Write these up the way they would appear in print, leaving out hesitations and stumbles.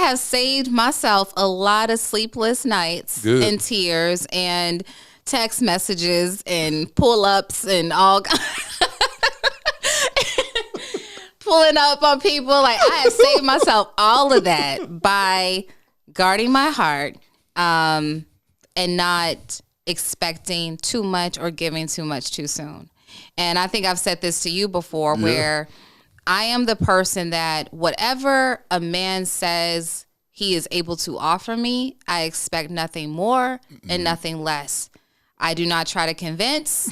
have saved myself a lot of sleepless nights and tears and text messages and pull-ups and all pulling up on people. Like, I have saved myself all of that by guarding my heart and not expecting too much or giving too much too soon. And I think I've said this to you before, where I am the person that whatever a man says he is able to offer me, I expect nothing more and nothing less. I do not try to convince.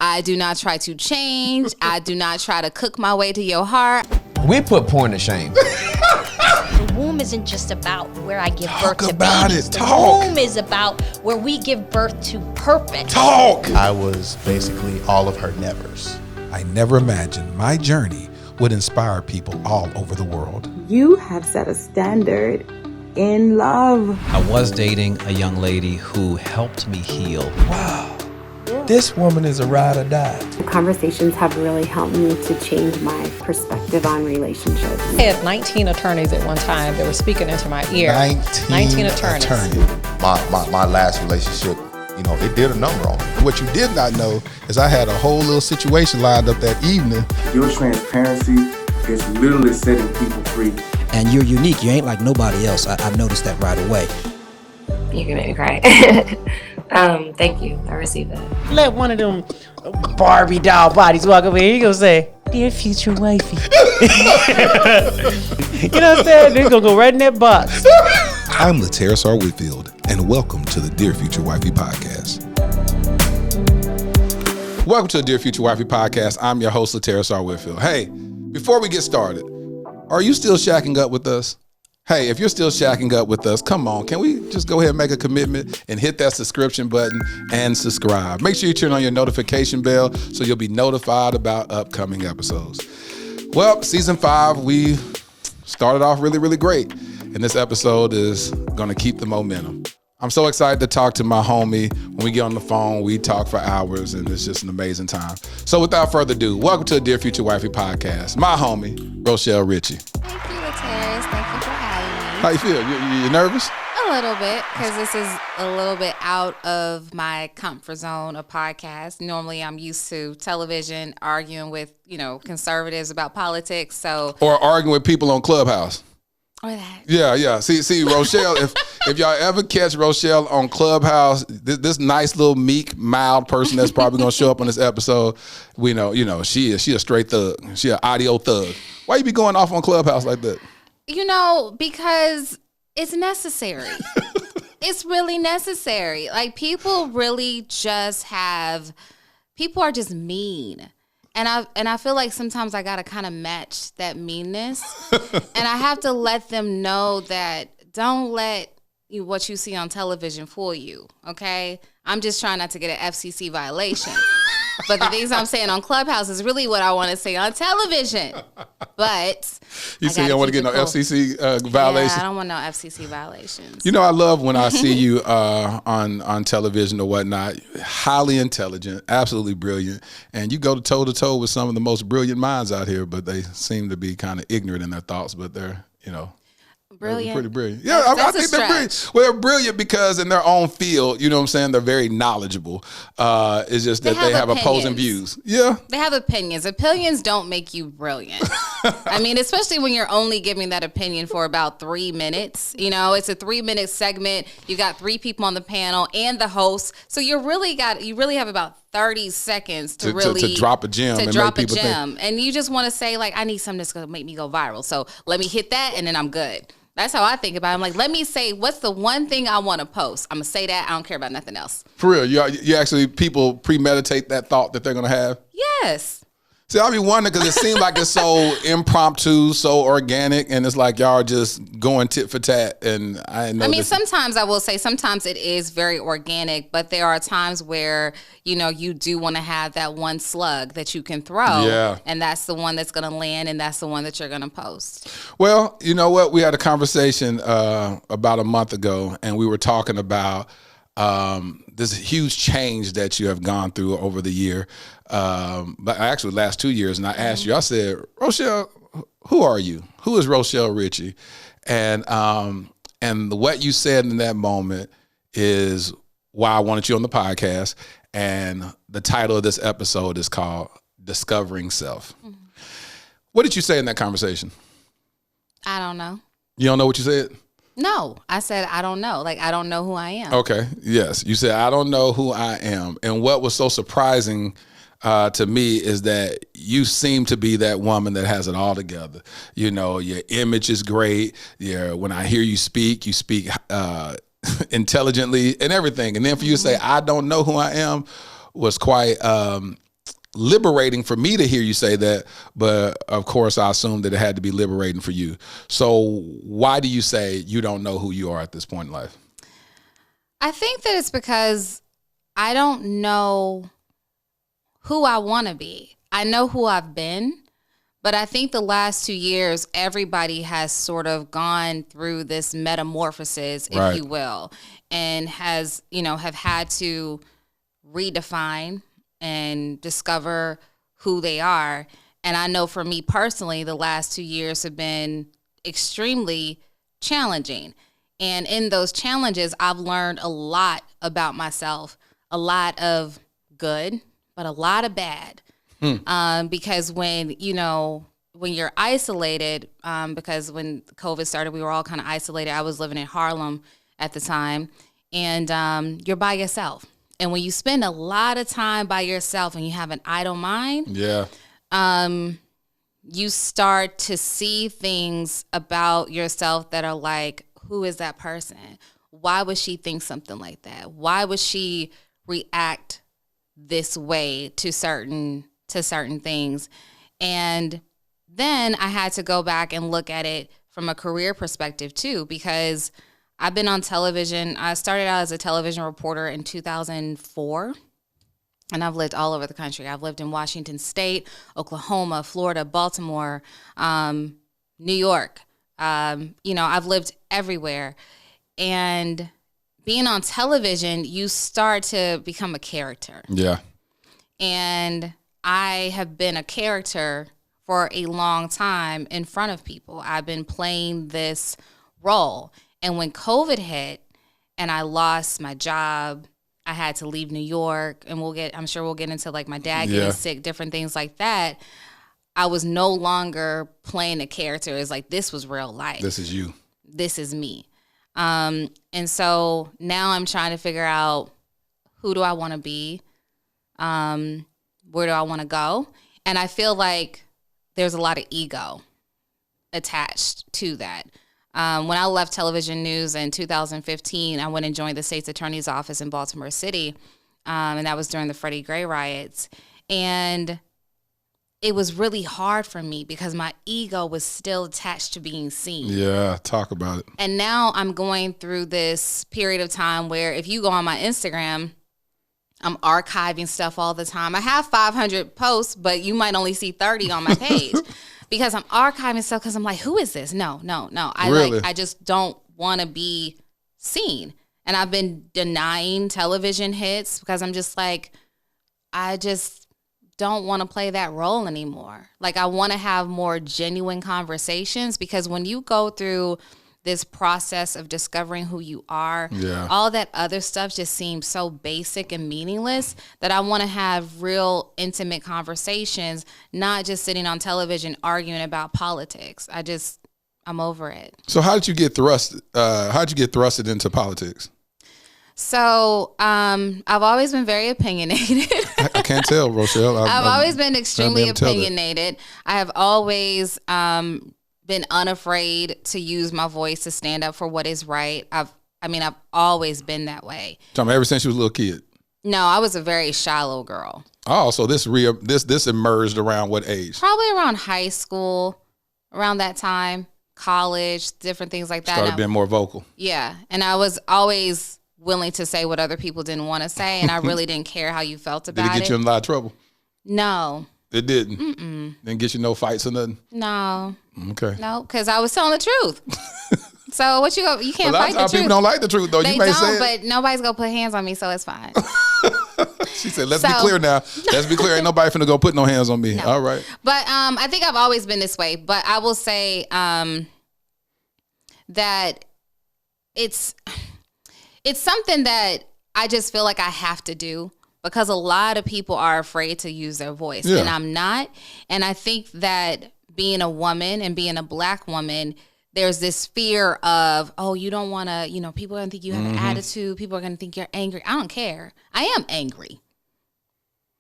I do not try to change. I do not try to cook my way to your heart. We put porn to shame. The womb isn't just about where I give birth to babies. The womb is about where we give birth to purpose. I was basically all of her nevers. I never imagined my journey would inspire people all over the world. You have set a standard in love. I was dating a young lady who helped me heal. Wow, this woman is a ride or die. The conversations have really helped me to change my perspective on relationships. I had 19 attorneys at one time that were speaking into my ear. 19 attorneys. My last relationship, it did a number on me. What you did not know is I had a whole little situation lined up that evening. Your transparency is literally setting people free. And you're unique. You ain't like nobody else. I've noticed that right away. You can make me cry. Thank you. I received that. Let one of them Barbie doll bodies walk over here. He gonna say, "Dear Future Wifey." You know what I'm saying? They're gonna go right in that box. I'm Laterra Whitfield, and welcome to the Dear Future Wifey podcast. Welcome to the Dear Future Wifey podcast. I'm your host, Laterra Whitfield. Hey, before we get started, are you still shacking up with us? Hey, if you're still shacking up with us, come on. Can we just go ahead and make a commitment and hit that subscription button and subscribe? Make sure you turn on your notification bell so you'll be notified about upcoming episodes. Well, season 5, we started off really, really great. And this episode is going to keep the momentum. I'm so excited to talk to my homie. When we get on the phone, we talk for hours, and it's just an amazing time. So without further ado, welcome to the Dear Future Wifey podcast. My homie, Rochelle Ritchie. Thank you, Laterra. Thank you for having me. How you feel? You nervous? A little bit, because this is a little bit out of my comfort zone of podcast. Normally, I'm used to television, arguing with, conservatives about politics. Or arguing with people on Clubhouse. Or that. Yeah. See, Rochelle, if y'all ever catch Rochelle on Clubhouse, this nice little meek, mild person that's probably gonna show up on this episode, we know, she a straight thug. She an audio thug. Why you be going off on Clubhouse like that? Because it's necessary. It's really necessary. Like, people are just mean. And I feel like sometimes I gotta kind of match that meanness, and I have to let them know that don't let what you see on television fool you. Okay, I'm just trying not to get an FCC violation, but the things I'm saying on Clubhouse is really what I want to say on television. But you say you don't want to get no FCC violations? Yeah, I don't want no FCC violations. I love when I see you on television or whatnot. Highly intelligent, absolutely brilliant, and you go toe to toe with some of the most brilliant minds out here. But they seem to be kind of ignorant in their thoughts. But they're brilliant. Pretty brilliant. Yeah, I think they're brilliant. Well, they're brilliant because in their own field, they're very knowledgeable. It's just that they have opposing views. Yeah. They have opinions. Opinions don't make you brilliant. I mean, especially when you're only giving that opinion for about 3 minutes. It's a 3-minute segment. You got 3 people on the panel and the host. So you really have about 30 seconds to drop a gem. And you just want to say, like, I need something that's going to make me go viral. So let me hit that, and then I'm good. That's how I think about it. I'm like, let me say, what's the one thing I want to post? I'm going to say that. I don't care about nothing else. For real? You actually, people premeditate that thought that they're going to have? Yes. See, I be wondering because it seems like it's so impromptu, so organic, and it's like y'all are just going tit for tat. And I know. Sometimes I will say, sometimes it is very organic, but there are times where you do want to have that one slug that you can throw, and that's the one that's going to land, and that's the one that you're going to post. Well, you know what? We had a conversation about a month ago, and we were talking about this huge change that you have gone through over the year. But actually last 2 years, and I asked you, I said, Rochelle, who are you? Who is Rochelle Ritchie? And what you said in that moment is why I wanted you on the podcast. And the title of this episode is called Discovering Self. Mm-hmm. What did you say in that conversation? I don't know. You don't know what you said? No, I said, I don't know. Like, I don't know who I am. Okay. Yes. You said, I don't know who I am. And what was so surprising to me is that you seem to be that woman that has it all together. You know, your image is great. When I hear you speak intelligently and everything. And then for you to say, I don't know who I am was quite liberating for me to hear you say that. But of course, I assumed that it had to be liberating for you. So why do you say you don't know who you are at this point in life? I think that it's because I don't know who I want to be. I know who I've been, but I think the last 2 years, everybody has sort of gone through this metamorphosis, if you will, and have had to redefine and discover who they are. And I know for me personally, the last 2 years have been extremely challenging. And in those challenges, I've learned a lot about myself, a lot of good, but a lot of bad. Because when you're isolated, because when COVID started, we were all kind of isolated. I was living in Harlem at the time, and you're by yourself. And when you spend a lot of time by yourself and you have an idle mind, you start to see things about yourself that are like, who is that person? Why would she think something like that? Why would she react this way to certain things? And then I had to go back and look at it from a career perspective too, because I've been on television. I started out as a television reporter in 2004, and I've lived all over the country. I've lived in Washington State, Oklahoma, Florida, Baltimore, New York. I've lived everywhere. And being on television, you start to become a character. Yeah. And I have been a character for a long time in front of people. I've been playing this role. And when COVID hit and I lost my job, I had to leave New York, and I'm sure we'll get into like my dad getting sick, different things like that. I was no longer playing a character. It's like, this was real life. This is you. This is me. And so now I'm trying to figure out, who do I want to be? Where do I want to go? And I feel like there's a lot of ego attached to that. When I left television news in 2015, I went and joined the state's attorney's office in Baltimore City, and that was during the Freddie Gray riots. And it was really hard for me because my ego was still attached to being seen. Yeah, talk about it. And now I'm going through this period of time where if you go on my Instagram, I'm archiving stuff all the time. I have 500 posts, but you might only see 30 on my page. Because I'm archiving stuff because I'm like, who is this? No. I just don't want to be seen. And I've been denying television hits because I'm just like, I just don't want to play that role anymore. Like, I want to have more genuine conversations, because when you go through this process of discovering who you are, all that other stuff just seems so basic and meaningless that I want to have real intimate conversations, not just sitting on television arguing about politics. I'm over it. So how did you get thrusted into politics? So I've always been very opinionated. I can't tell, Rochelle. I've always been extremely opinionated. I have always been unafraid to use my voice to stand up for what is right. I've always been that way. Ever since you was a little kid? No, I was a very shy little girl. Oh, so this emerged around what age? Probably around high school, around that time, college, different things like that. Started being more vocal. Yeah, and I was always willing to say what other people didn't want to say, and I really didn't care how you felt about it. Did it get you in a lot of trouble? No. It didn't? Didn't get you no fights or nothing? No. Okay. No, because I was telling the truth. So what you can't fight the truth. People don't like the truth, though. They you may don't, say but nobody's going to put hands on me, so it's fine. She said, let's be clear now. Let's be clear. Ain't nobody finna go put no hands on me. No. All right. But I think I've always been this way. But I will say that it's something that I just feel like I have to do because a lot of people are afraid to use their voice, and I'm not. And I think that being a woman and being a Black woman, there's this fear of, oh, you don't want to, people are going to think you have an attitude. People are going to think you're angry. I don't care. I am angry.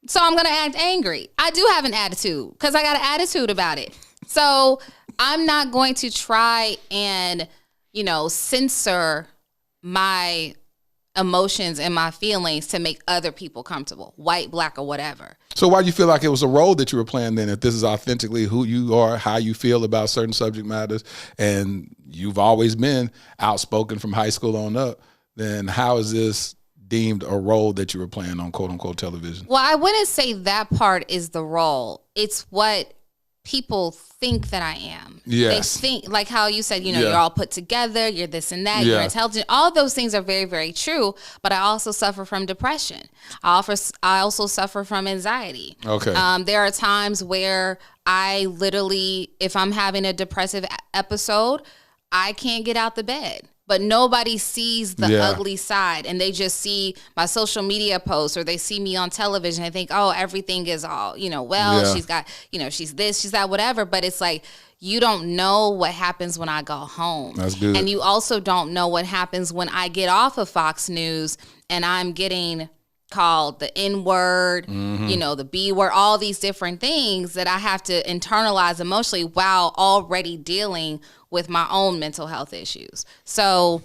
So I'm going to act angry. I do have an attitude because I got an attitude about it. So I'm not going to try and, censor my emotions and my feelings to make other people comfortable, white, Black, or whatever. So why do you feel like it was a role that you were playing then, if this is authentically who you are, how you feel about certain subject matters, and you've always been outspoken from high school on up, then how is this deemed a role that you were playing on quote unquote television? Well, I wouldn't say that part is the role. It's what people think that I am. Yes. They think, like how you said, you're all put together, you're this and that, you're intelligent. All those things are very, very true, but I also suffer from depression. I also suffer from anxiety. Okay. There are times where I literally, if I'm having a depressive episode, I can't get out the bed. But nobody sees the ugly side, and they just see my social media posts, or they see me on television and think, oh, everything is all, she's got, she's this, she's that, whatever. But it's like, you don't know what happens when I go home. That's good. And you also don't know what happens when I get off of Fox News and I'm getting called the N-word, the B-word, all these different things that I have to internalize emotionally while already dealing with my own mental health issues. So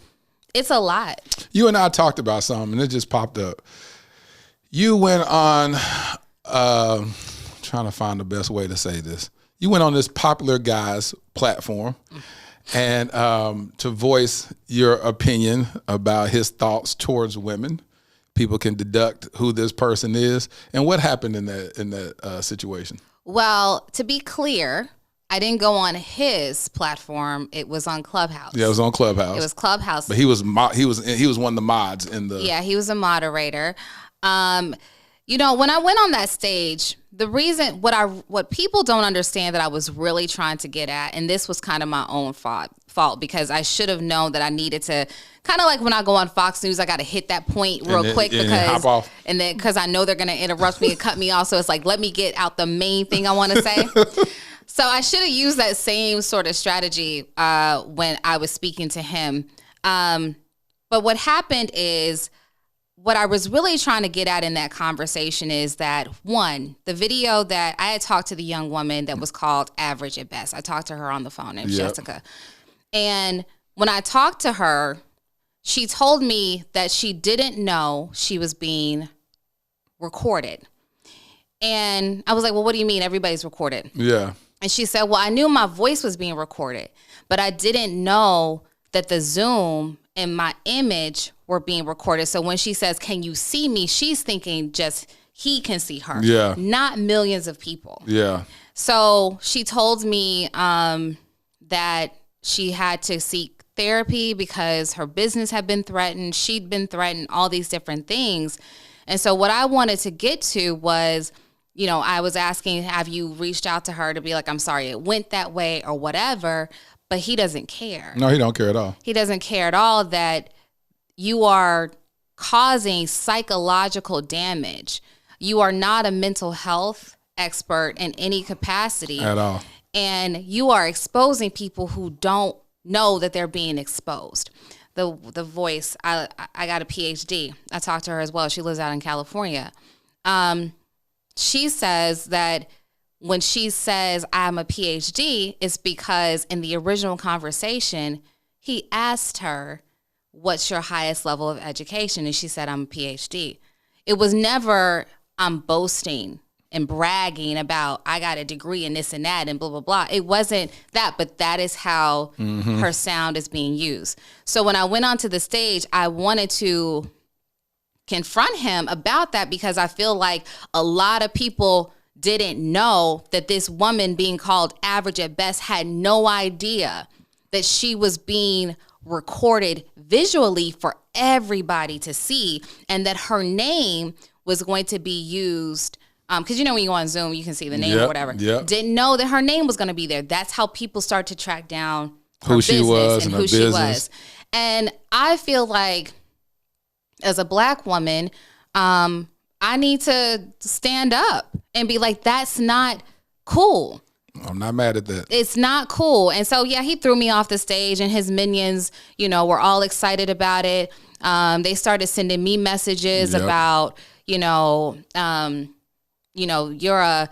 it's a lot. You and I talked about something, and it just popped up. You went on, trying to find the best way to say this. You went on this popular guy's platform and to voice your opinion about his thoughts towards women. People can deduct who this person is. And what happened in that situation? Well, to be clear, I didn't go on his platform. It was on Clubhouse. Yeah, it was on Clubhouse. It was Clubhouse. But he was one of the mods in the. Yeah, he was a moderator. When I went on that stage, the reason what people don't understand that I was really trying to get at, and this was kind of my own fault because I should have known that I needed to, kind of like when I go on Fox News, I got to hit that point real quick because I know they're going to interrupt me and cut me off. So it's like, let me get out the main thing I want to say. So I should have used that same sort of strategy when I was speaking to him. But what happened is, what I was really trying to get at in that conversation is that, one, the video that I had talked to the young woman that was called Average at Best. I talked to her on the phone, named Jessica. And when I talked to her, she told me that she didn't know she was being recorded. And I was like, well, what do you mean everybody's recorded? Yeah. And she said, well, I knew my voice was being recorded, but I didn't know that the Zoom and my image were being recorded. So when she says, can you see me? She's thinking just he can see her, not millions of people. Yeah. So she told me that she had to seek therapy because her business had been threatened. She'd been threatened, all these different things. And so what I wanted to get to was, I was asking, have you reached out to her to be like, I'm sorry it went that way or whatever, but he doesn't care. No, he don't care at all. He doesn't care at all that you are causing psychological damage. You are not a mental health expert in any capacity. At all. And you are exposing people who don't know that they're being exposed. The voice, I got a PhD. I talked to her as well. She lives out in California. She says that when she says I'm a PhD, it's because in the original conversation, he asked her, what's your highest level of education? And she said, I'm a PhD. It was never, I'm boasting and bragging about, I got a degree in this and that and blah, blah, blah. It wasn't that, but that is how her sound is being used. So when I went onto the stage, I wanted to confront him about that because I feel like a lot of people didn't know that this woman being called Average at Best had no idea that she was being recorded visually for everybody to see, and that her name was going to be used because when you go on Zoom you can see the name or whatever. Didn't know that her name was going to be there. That's how people start to track down who she was and her who she business. was. And I feel like as a Black woman, I need to stand up and be like, that's not cool. I'm not mad at that. It's not cool. And so, yeah, he threw me off the stage, and his minions, were all excited about it. They started sending me messages about, you're a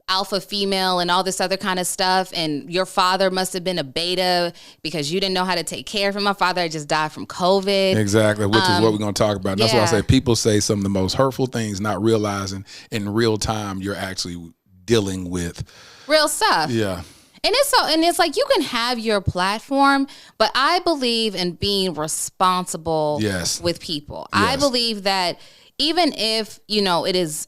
alpha female and all this other kind of stuff, and your father must have been a beta because you didn't know how to take care of him. My father had just died from COVID. Exactly, which is what we're going to talk about. And that's why I say people say some of the most hurtful things, not realizing in real time you're actually dealing with real stuff. Yeah. And it's like you can have your platform, but I believe in being responsible with people. Yes. I believe that even if, it is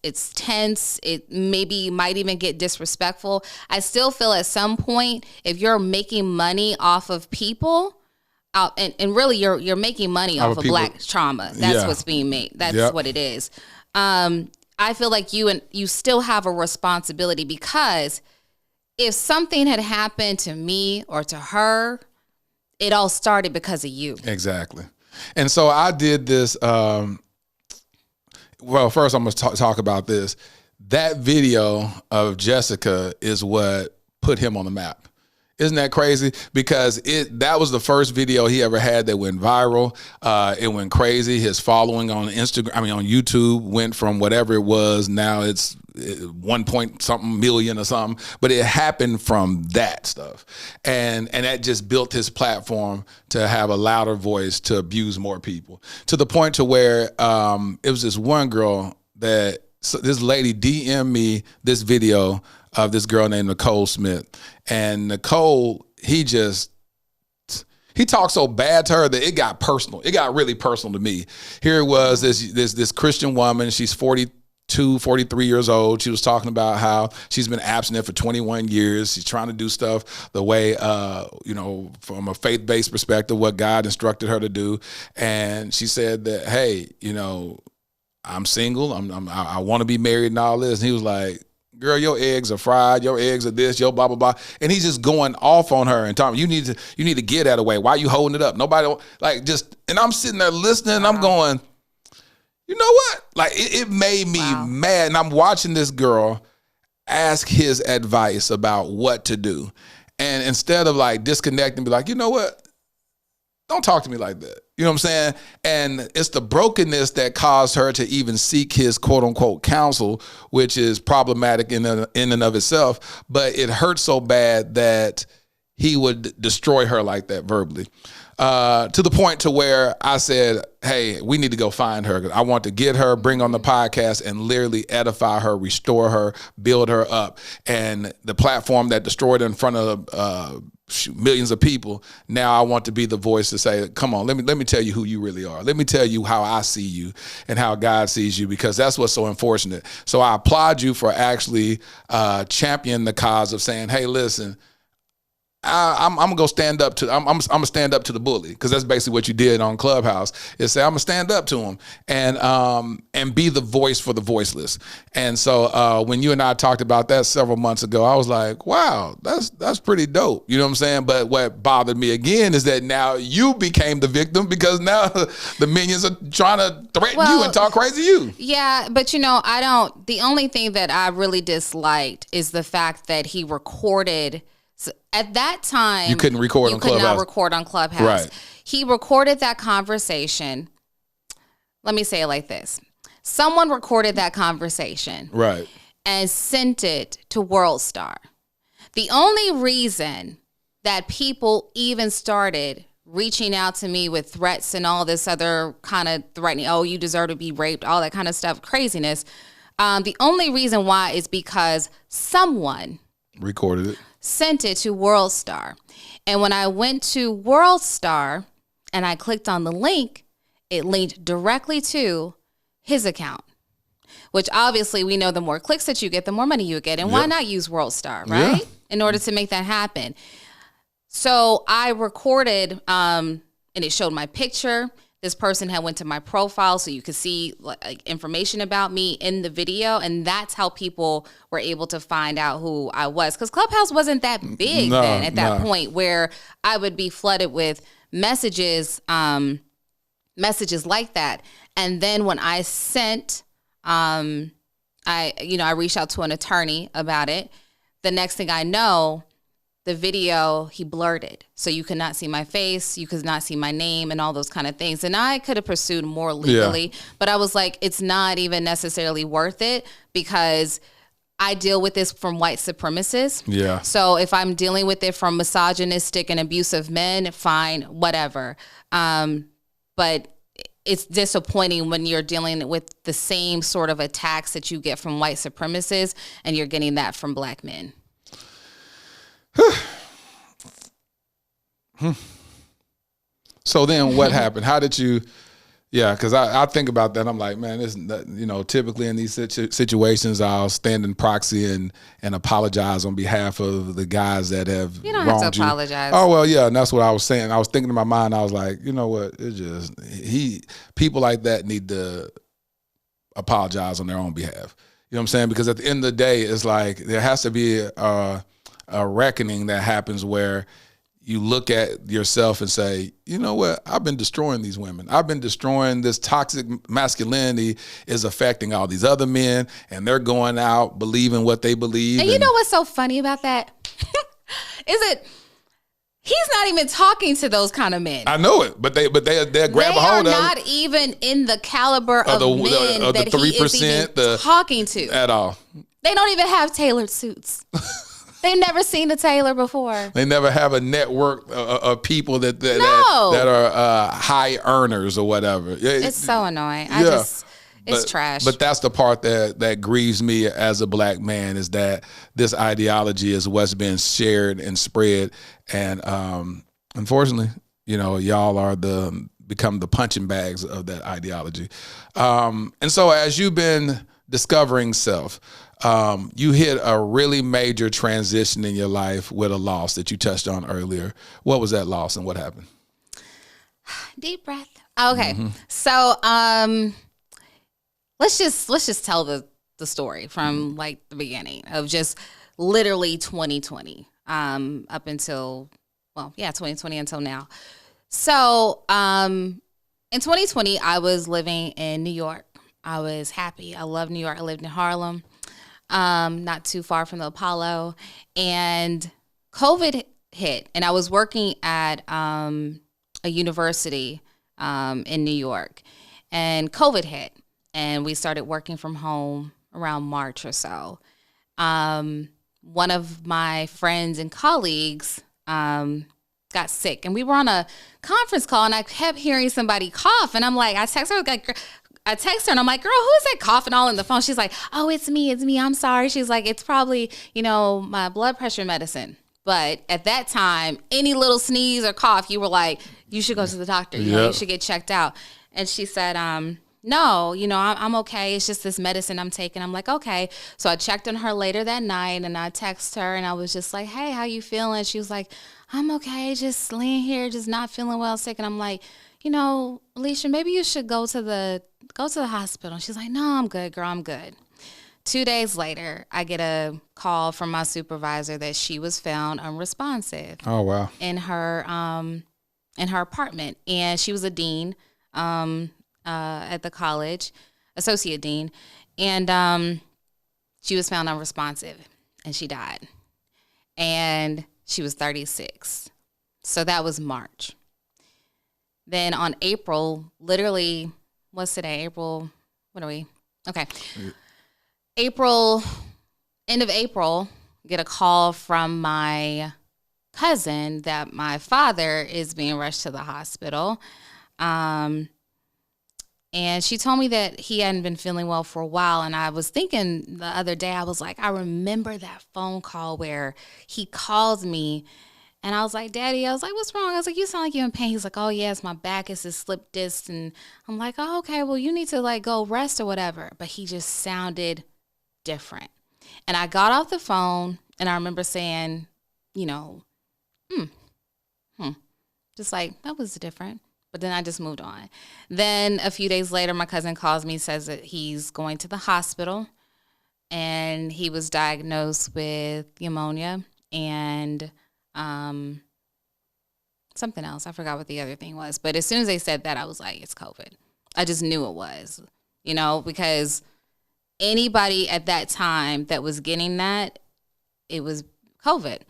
it's tense, it maybe might even get disrespectful, I still feel at some point if you're making money off of people, and really you're making money off of Black trauma. That's what's being made. That's what it is. I feel like you still have a responsibility, because if something had happened to me or to her, it all started because of you. Exactly. And so I did this. Well, first I'm going to talk about this. That video of Jessica is what put him on the map. Isn't that crazy? Because that was the first video he ever had that went viral. It went crazy. His following on on YouTube went from whatever it was. Now it's 1 point something million or something. But it happened from that stuff. And that just built his platform to have a louder voice to abuse more people. To the point to where it was this one girl this lady DM'd me this video of this girl named Nicole Smith. And Nicole, he talked so bad to her that it got personal. It got really personal to me. Here it was, this Christian woman. She's 42, 43 years old. She was talking about how she's been abstinent for 21 years. She's trying to do stuff the way, from a faith-based perspective, what God instructed her to do. And she said that, hey, I'm single. I want to be married and all this. And he was like, girl, your eggs are fried. Your eggs are this. Your blah blah blah. And he's just going off on her and talking. You need to get that away. Why are you holding it up? Nobody And I'm sitting there listening. And I'm going, you know what? Like it made me mad. And I'm watching this girl ask his advice about what to do, and instead of like disconnecting, be like, you know what? Don't talk to me like that. You know what I'm saying? And it's the brokenness that caused her to even seek his quote unquote counsel, which is problematic in and of itself. But it hurt so bad that he would destroy her like that verbally. To the point to where I said, hey, we need to go find her. I want to get her, bring on the podcast, and literally edify her, restore her, build her up. And the platform that destroyed her in front of millions of people, now I want to be the voice to say, come on, let me tell you who you really are. Let me tell you how I see you and how God sees you, because that's what's so unfortunate. So I applaud you for actually championing the cause of saying, hey, listen, I'm gonna go stand up to. I'm gonna stand up to the bully, because that's basically what you did on Clubhouse. Is say I'm gonna stand up to him and be the voice for the voiceless. And so when you and I talked about that several months ago, I was like, wow, that's pretty dope. You know what I'm saying? But what bothered me again is that now you became the victim, because now the minions are trying to threaten you and talk crazy to you. Yeah, but I don't. The only thing that I really disliked is the fact that he recorded. So at that time, you couldn't record on Clubhouse. You could not record on Clubhouse. Right. He recorded that conversation. Let me say it like this. Someone recorded that conversation. Right. And sent it to WorldStar. The only reason that people even started reaching out to me with threats and all this other kind of threatening, oh, you deserve to be raped, all that kind of stuff, craziness. The only reason why is because someone recorded it. Sent it to WorldStar. And when I went to WorldStar and I clicked on the link, it linked directly to his account, which obviously we know the more clicks that you get, the more money you get. And why not use WorldStar, right? Yeah. In order to make that happen. So I recorded, and it showed my picture. this person had went to my profile so you could see like information about me in the video, and that's how people were able to find out who I was, because Clubhouse wasn't that big then at that point where I would be flooded with messages like that. And then when I sent I reached out to an attorney about it. The next thing I know, the video, he blurred it. So you could not see my face, you could not see my name and all those kind of things. And I could have pursued more legally, but I was like, it's not even necessarily worth it, because I deal with this from white supremacists. Yeah. So if I'm dealing with it from misogynistic and abusive men, fine, whatever. But it's disappointing when you're dealing with the same sort of attacks that you get from white supremacists and you're getting that from black men. So then what happened? How did you, because I think about that. I'm like, man, typically in these situations, I'll stand in proxy and apologize on behalf of the guys that have wronged you. You don't have to apologize. Oh, well, yeah, and that's what I was saying. I was thinking in my mind, I was like, you know what, people like that need to apologize on their own behalf. You know what I'm saying? Because at the end of the day, it's like there has to be a reckoning that happens where you look at yourself and say, you know what, I've been destroying these women. I've been destroying this toxic masculinity is affecting all these other men, and they're going out believing what they believe. And you know what's so funny about that? He's not even talking to those kind of men. I know it, but they grab a hold of it. They are not even in the caliber of men that he is even talking to. At all. They don't even have tailored suits. They've never seen a tailor before. They never have a network of people that are high earners or whatever. It's so annoying. It's trash. But that's the part that grieves me as a black man, is that this ideology is what's been shared and spread. And unfortunately, y'all are become the punching bags of that ideology. And so as you've been discovering self, you hit a really major transition in your life with a loss that you touched on earlier. What was that loss and what happened? Deep breath. Okay. Mm-hmm. So let's just tell the story from like the beginning of just literally 2020 up until 2020 until now. So in 2020 I was living in New York. I was happy. I love New York. I lived in Harlem. Not too far from the Apollo, and COVID hit, and I was working at a university in New York, and COVID hit, and we started working from home around March or so. One of my friends and colleagues got sick, and we were on a conference call, and I kept hearing somebody cough, and I'm like, I text her and I'm like, girl, who is that coughing all in the phone? She's like, oh, it's me. I'm sorry. She's like, it's probably, my blood pressure medicine. But at that time, any little sneeze or cough, you were like, you should go to the doctor. You should get checked out. And she said, no, I'm okay. It's just this medicine I'm taking. I'm like, okay. So I checked on her later that night and I texted her and I was just like, hey, how you feeling? She was like, I'm okay. Just laying here, just not feeling well, sick. And I'm like, Alicia, maybe you should go to the hospital. She's like, no, I'm good, girl, I'm good. 2 days later, I get a call from my supervisor that she was found unresponsive. Oh, wow. In her apartment. And she was a dean at the college, associate dean. And she was found unresponsive and she died. And she was 36. So that was March. Then on April, literally, what's today? April, what are we? Okay. End of April, get a call from my cousin that my father is being rushed to the hospital. And she told me that he hadn't been feeling well for a while. And I was thinking the other day, I was like, I remember that phone call where he called me. And I was like, Daddy, what's wrong? I was like, you sound like you're in pain. He's like, oh, yes, my back is a slip disc. And I'm like, oh, okay, well, you need to go rest or whatever. But he just sounded different. And I got off the phone and I remember saying, just like, that was different. But then I just moved on. Then a few days later, my cousin calls me, says that he's going to the hospital, and he was diagnosed with pneumonia and something else. I forgot what the other thing was. But as soon as they said that, I was like, it's COVID. I just knew it was, because anybody at that time that was getting that, it was COVID.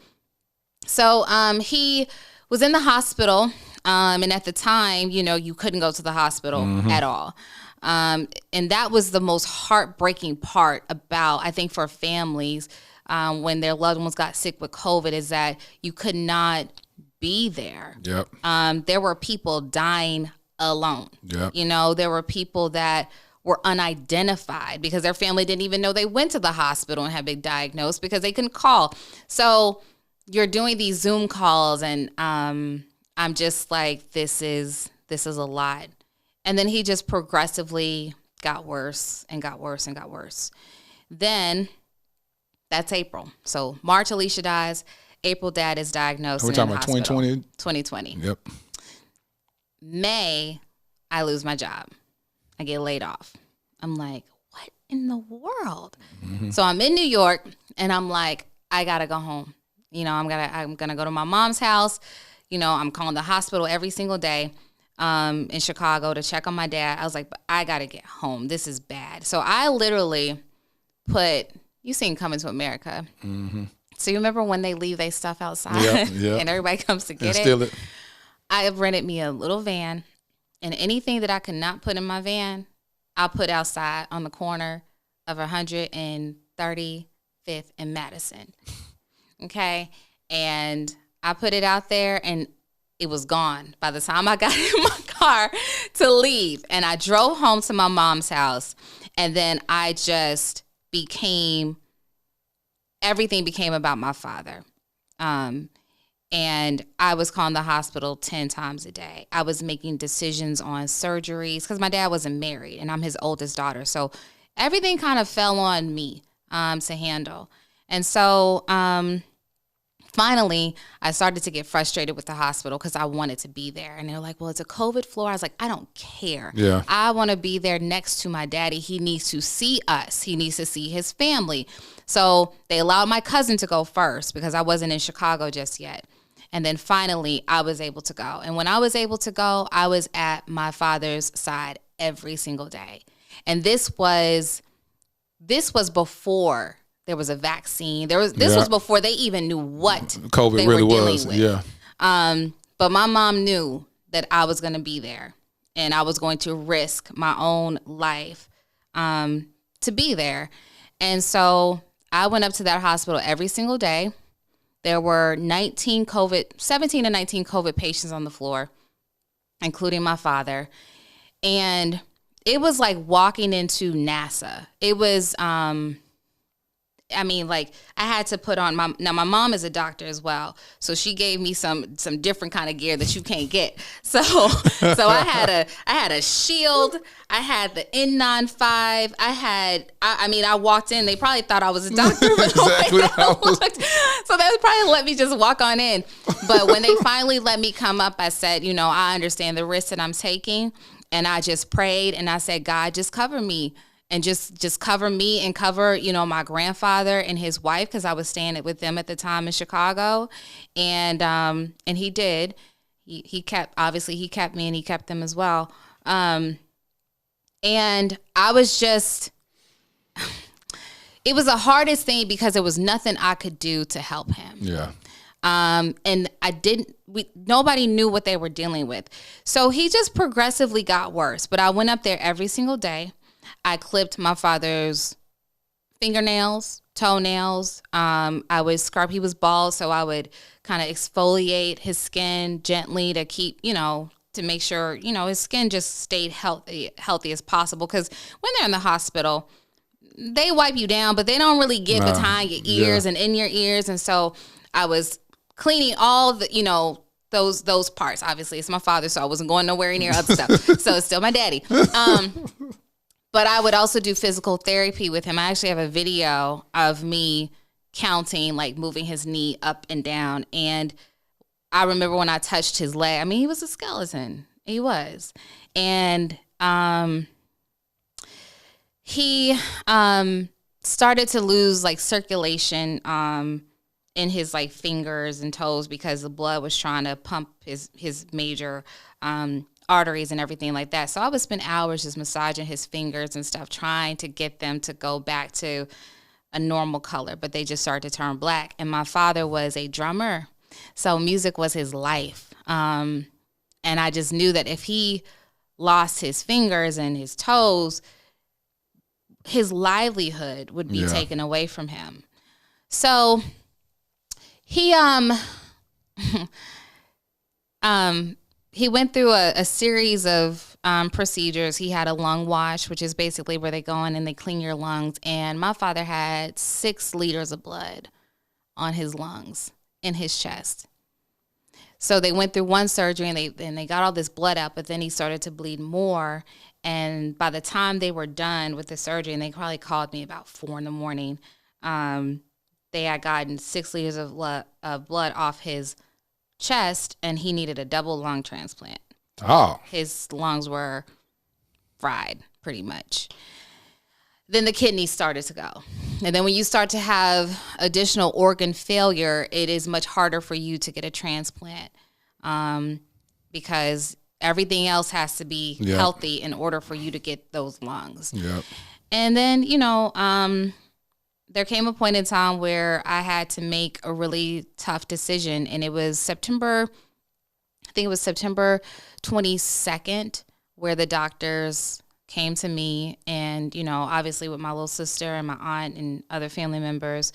So he was in the hospital, and at the time, you couldn't go to the hospital at all. And that was the most heartbreaking part about, I think, for families when their loved ones got sick with COVID, is that you could not be there. Yep. There were people dying alone. Yep. There were people that were unidentified because their family didn't even know they went to the hospital and had been diagnosed because they couldn't call. So you're doing these Zoom calls, and I'm just like, this is a lot. And then he just progressively got worse and got worse and got worse. Then that's April. So March, Alicia dies. April, Dad is diagnosed. We're talking about 2020? 2020. Yep. May, I lose my job. I get laid off. I'm like, what in the world? So I'm in New York, and I'm like, I got to go home. I'm gonna go to my mom's house. I'm calling the hospital every single day in Chicago to check on my dad. I was like, but I got to get home. This is bad. So I literally you seen Coming to America. So you remember when they leave their stuff outside and everybody comes to get steal it? I rented me a little van, and anything that I could not put in my van, I'll put outside on the corner of 135th and Madison. Okay. And I put it out there, and it was gone by the time I got in my car to leave. And I drove home to my mom's house, and then I just everything became about my father. And I was calling the hospital 10 times a day. I was making decisions on surgeries because my dad wasn't married, and I'm his oldest daughter. So everything kind of fell on me to handle. And so finally, I started to get frustrated with the hospital because I wanted to be there. And they're like, well, it's a COVID floor. I was like, I don't care. Yeah. I want to be there next to my daddy. He needs to see us. He needs to see his family. So they allowed my cousin to go first because I wasn't in Chicago just yet. And then finally, I was able to go. And when I was able to go, I was at my father's side every single day. And this was before there was a vaccine. This was before they even knew what COVID they really were dealing was. with. Yeah. But my mom knew that I was going to be there, and I was going to risk my own life to be there. And so I went up to that hospital every single day. There were 17 to 19 COVID patients on the floor, including my father. And it was like walking into NASA. It was, I had to put on my mom is a doctor as well. So she gave me some different kind of gear that you can't get. So I had a shield. I had the N95. I walked in, they probably thought I was a doctor. But Exactly. So they would probably let me just walk on in. But when they finally let me come up, I said, I understand the risk that I'm taking. And I just prayed, and I said, God, just cover me. And just cover me and cover, my grandfather and his wife, because I was staying with them at the time in Chicago. And he did. He kept me, and he kept them as well. And I was just, it was the hardest thing because there was nothing I could do to help him. Yeah. And nobody knew what they were dealing with. So he just progressively got worse. But I went up there every single day. I clipped my father's fingernails, toenails. I would scrub. He was bald, so I would kind of exfoliate his skin gently to keep, to make sure, his skin just stayed healthy as possible. Because when they're in the hospital, they wipe you down, but they don't really get behind your ears and in your ears. And so I was cleaning all the, those parts. Obviously, it's my father, so I wasn't going nowhere near other stuff. So it's still my daddy. But I would also do physical therapy with him. I actually have a video of me counting, moving his knee up and down. And I remember when I touched his leg, he was a skeleton. He was. And he started to lose like circulation in his like fingers and toes because the blood was trying to pump his major arteries and everything like that. So I would spend hours just massaging his fingers and stuff, trying to get them to go back to a normal color, but they just started to turn black. And my father was a drummer, so music was his life. And I just knew that if he lost his fingers and his toes, his livelihood would be taken away from him. So he he went through a series of procedures. He had a lung wash, which is basically where they go in and they clean your lungs. And my father had 6 liters of blood on his lungs in his chest. So they went through one surgery and they got all this blood out, but then he started to bleed more. And by the time they were done with the surgery, and they probably called me about 4 a.m, they had gotten 6 liters of blood off his chest, and he needed a double lung transplant. Oh. His lungs were fried, pretty much. Then the kidneys started to go. And then when you start to have additional organ failure, it is much harder for you to get a transplant because everything else has to be healthy in order for you to get those lungs. Yep. And then, there came a point in time where I had to make a really tough decision, and it was September 22nd, where the doctors came to me and, obviously with my little sister and my aunt and other family members,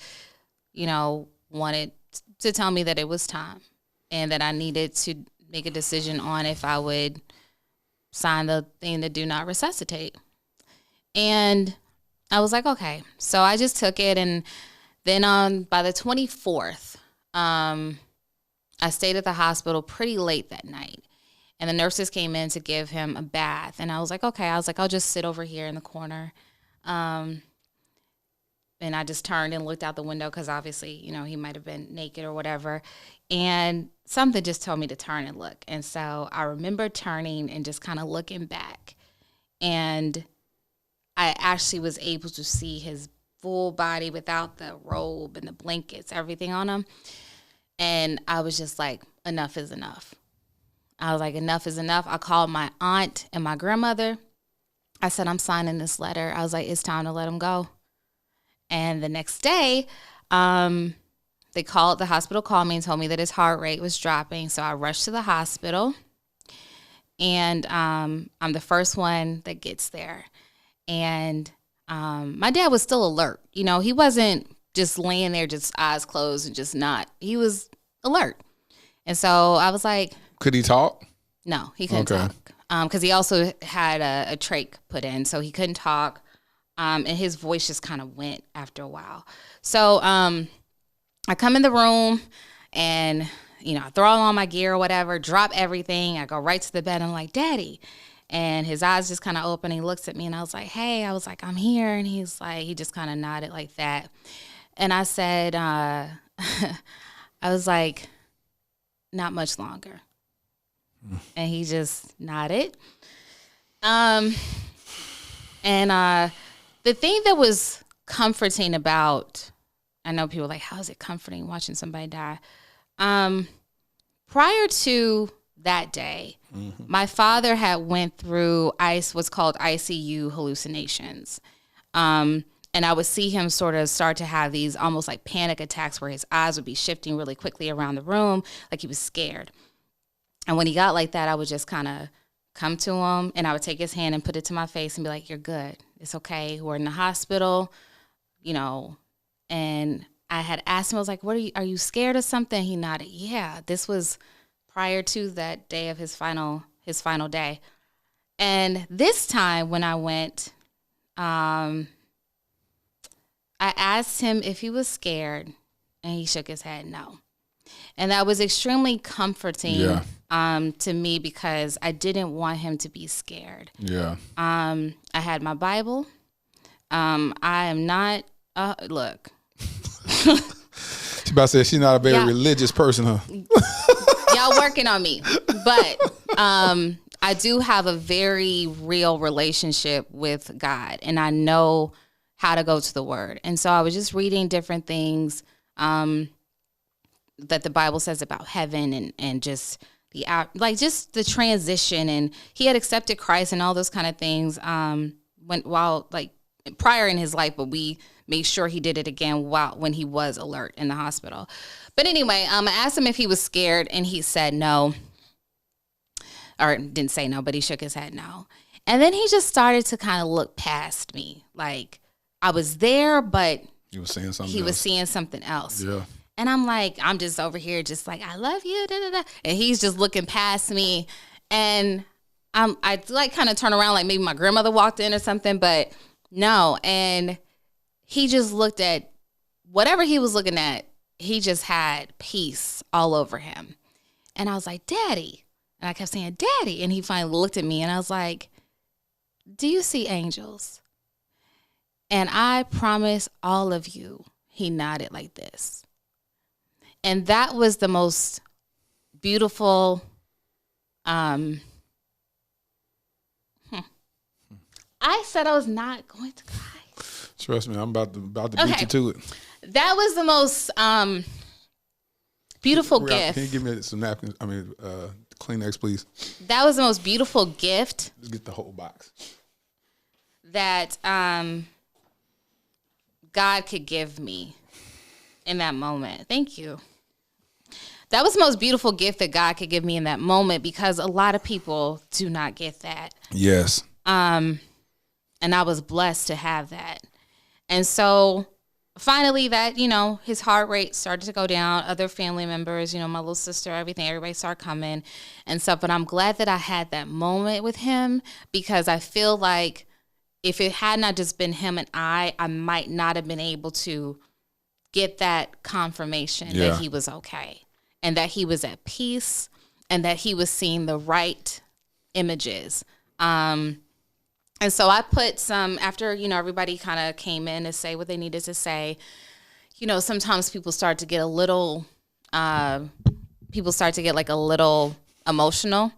wanted to tell me that it was time and that I needed to make a decision on if I would sign the thing to do not resuscitate. And I was like, okay. So I just took it. And then by the 24th, I stayed at the hospital pretty late that night. And the nurses came in to give him a bath. And I was like, okay. I'll just sit over here in the corner. And I just turned and looked out the window because obviously, he might have been naked or whatever. And something just told me to turn and look. And so I remember turning and just kind of looking back. And I actually was able to see his full body without the robe and the blankets, everything on him. And I was just like, enough is enough. I was like, enough is enough. I called my aunt and my grandmother. I said, I'm signing this letter. I was like, it's time to let him go. And the next day, the hospital called me and told me that his heart rate was dropping. So I rushed to the hospital, and I'm the first one that gets there. And my dad was still alert. He wasn't just laying there, just eyes closed and just not. He was alert. And so I was like, could he talk? No, he couldn't talk. Because he also had a trach put in, so he couldn't talk. And his voice just kind of went after a while. So I come in the room and, I throw all my gear or whatever, drop everything. I go right to the bed. And I'm like, Daddy. And his eyes just kind of open. He looks at me and I was like, hey, I'm here. And he's like, he just kind of nodded like that. And I said, I was like, not much longer. And he just nodded. And the thing that was comforting about, I know people are like, how is it comforting watching somebody die? Prior to that day, my father had went through what's called ICU hallucinations. And I would see him sort of start to have these almost like panic attacks where his eyes would be shifting really quickly around the room, like he was scared. And when he got like that, I would just kind of come to him and I would take his hand and put it to my face and be like, you're good. It's okay. We're in the hospital, and I had asked him, I was like, are you scared of something? He nodded. Yeah, this was prior to that day of his final day. And this time when I went, I asked him if he was scared, and he shook his head no. And that was extremely comforting to me because I didn't want him to be scared. Yeah. I had my Bible. I am not, look. She about to say she's not a very religious person, huh? Y'all working on me. But I do have a very real relationship with God, and I know how to go to the Word. And so I was just reading different things that the Bible says about heaven and just just the transition. And he had accepted Christ and all those kind of things prior in his life, but we made sure he did it again when he was alert in the hospital. But anyway, I asked him if he was scared, and he said no. Or didn't say no, but he shook his head no. And then he just started to kind of look past me. Like, I was there, but he was seeing something else. Yeah. And I'm like, I'm just over here just like, I love you, da, da, da. And he's just looking past me. And I like kind of turn around like maybe my grandmother walked in or something, but no. And he just looked at whatever he was looking at. He just had peace all over him. And I was like, Daddy. And I kept saying, Daddy. And he finally looked at me and I was like, do you see angels? And I promise all of you, he nodded like this. And that was the most beautiful, I said I was not going to cry. Trust me, I'm about to beat you to it. That was the most beautiful gift. Can you give me some napkins? Kleenex, please. That was the most beautiful gift. Let's get the whole box. That God could give me in that moment. Thank you. That was the most beautiful gift that God could give me in that moment, because a lot of people do not get that. Yes. And I was blessed to have that. And so finally that, his heart rate started to go down. Other family members, my little sister, everybody started coming and stuff. But I'm glad that I had that moment with him, because I feel like if it had not just been him and I might not have been able to get that confirmation that he was okay and that he was at peace and that he was seeing the right images. And so I put some, after, everybody kind of came in to say what they needed to say, sometimes people start to get a little emotional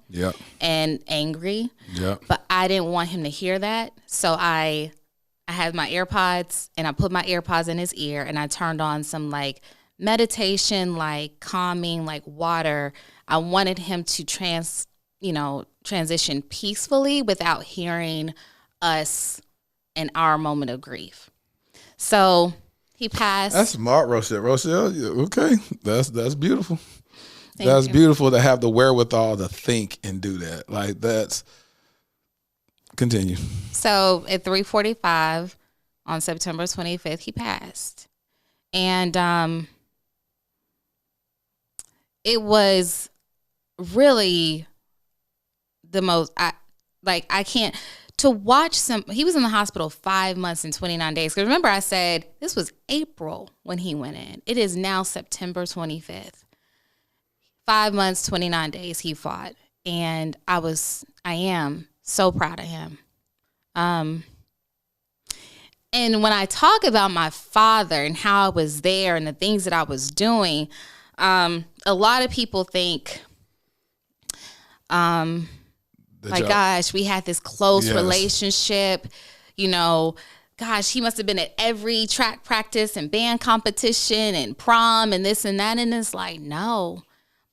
and angry. Yeah. But I didn't want him to hear that. So I had my AirPods and I put my AirPods in his ear and I turned on some like meditation, like calming, like water. I wanted him to transition peacefully without hearing us in our moment of grief. So he passed. That's smart, Rochelle. Rochelle, okay. That's beautiful. Thank you. Beautiful to have the wherewithal to think and do that. Like continue. So at 3:45 on September 25th, he passed. And it was really the most, I can't, to watch he was in the hospital 5 months and 29 days. Because remember I said this was April when he went in. It is now September 25th. 5 months, 29 days he fought. And I am so proud of him. And when I talk about my father and how I was there and the things that I was doing, a lot of people think, gosh, we had this close relationship, gosh, he must have been at every track practice and band competition and prom and this and that. And it's like, no.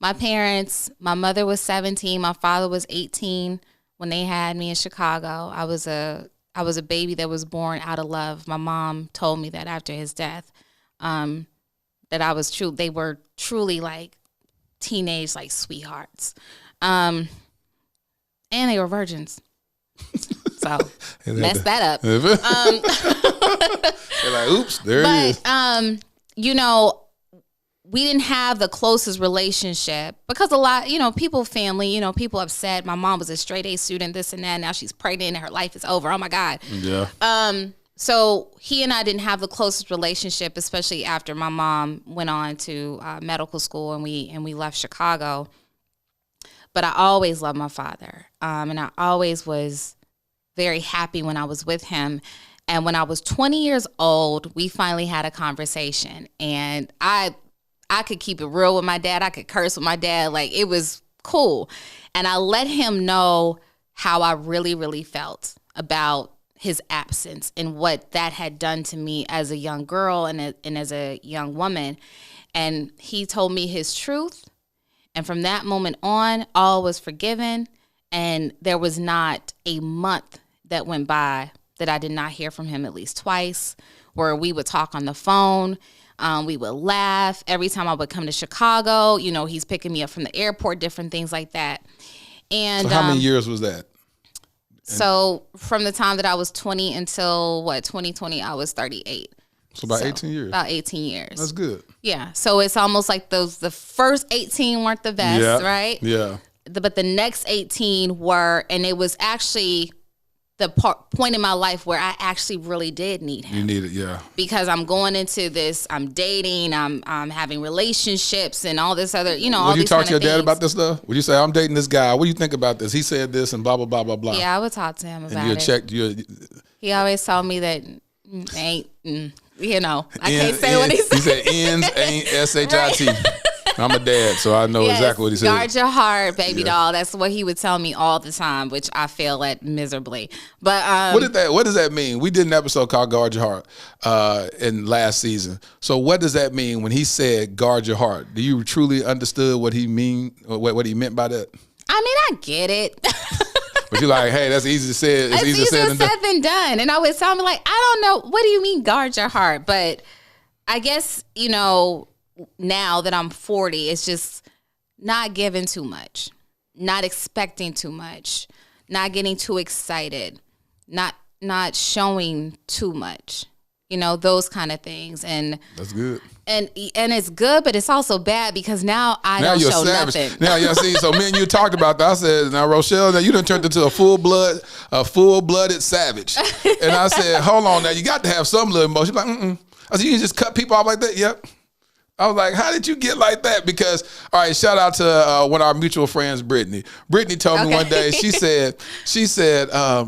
My parents, my mother was 17, my father was 18 when they had me in Chicago. I was a baby that was born out of love. My mom told me that after his death, that they were truly like teenage, like sweethearts. And they were virgins. So mess that up. They're like, oops, there it is. We didn't have the closest relationship because a lot, people upset. My mom was a straight A student, this and that. Now she's pregnant and her life is over. Oh my God. Yeah. So he and I didn't have the closest relationship, especially after my mom went on to medical school and we left Chicago. But I always loved my father. And I always was very happy when I was with him. And when I was 20 years old, we finally had a conversation. And I could keep it real with my dad. I could curse with my dad. Like, it was cool. And I let him know how I really, really felt about his absence and what that had done to me as a young girl and as a young woman. And he told me his truth. And from that moment on, all was forgiven. And there was not a month that went by that I did not hear from him at least twice, where we would talk on the phone. We would laugh. Every time I would come to Chicago, he's picking me up from the airport, different things like that. And so how many years was that? So from the time that I was 20 until 2020, I was 38. So about 18 years. About 18 years. That's good. Yeah. So it's almost like the first 18 weren't the best, right? Yeah. But the next 18 were, and it was actually the point in my life where I actually really did need him. You need it, yeah. Because I'm going into this, I'm dating, I'm having relationships and all this other, all these kind of things. Would you talk to your dad about this stuff? Would you say, I'm dating this guy. What do you think about this? He said this and blah, blah, blah, blah, blah. Yeah, I would talk to him about and it. He always told me that I can't say what he said. He said ends ain't S-H-I-T. Right. I'm a dad, so I know exactly what he said. Guard your heart, baby doll. That's what he would tell me all the time, which I fail at miserably. But what does that mean? We did an episode called Guard Your Heart in last season. So what does that mean when he said guard your heart? Do you truly understood what he what he meant by that? I mean, I get it. But you're like, hey, that's easy to say. It's easier said than done. And I would tell me, like, I don't know. What do you mean guard your heart? But I guess, now that I'm 40, it's just not giving too much, not expecting too much, not getting too excited, not showing too much, those kind of things. And that's good. And it's good, but it's also bad because now I don't show nothing. Now, see, so me and you talked about that. I said, now, Rochelle, now you done turned into a full-blooded savage. And I said, hold on now, you got to have some little emotion. Like, I said, you can just cut people off like that? Yep. I was like, how did you get like that? Because, all right, shout out to one of our mutual friends, Brittany. Brittany told me one day, she said,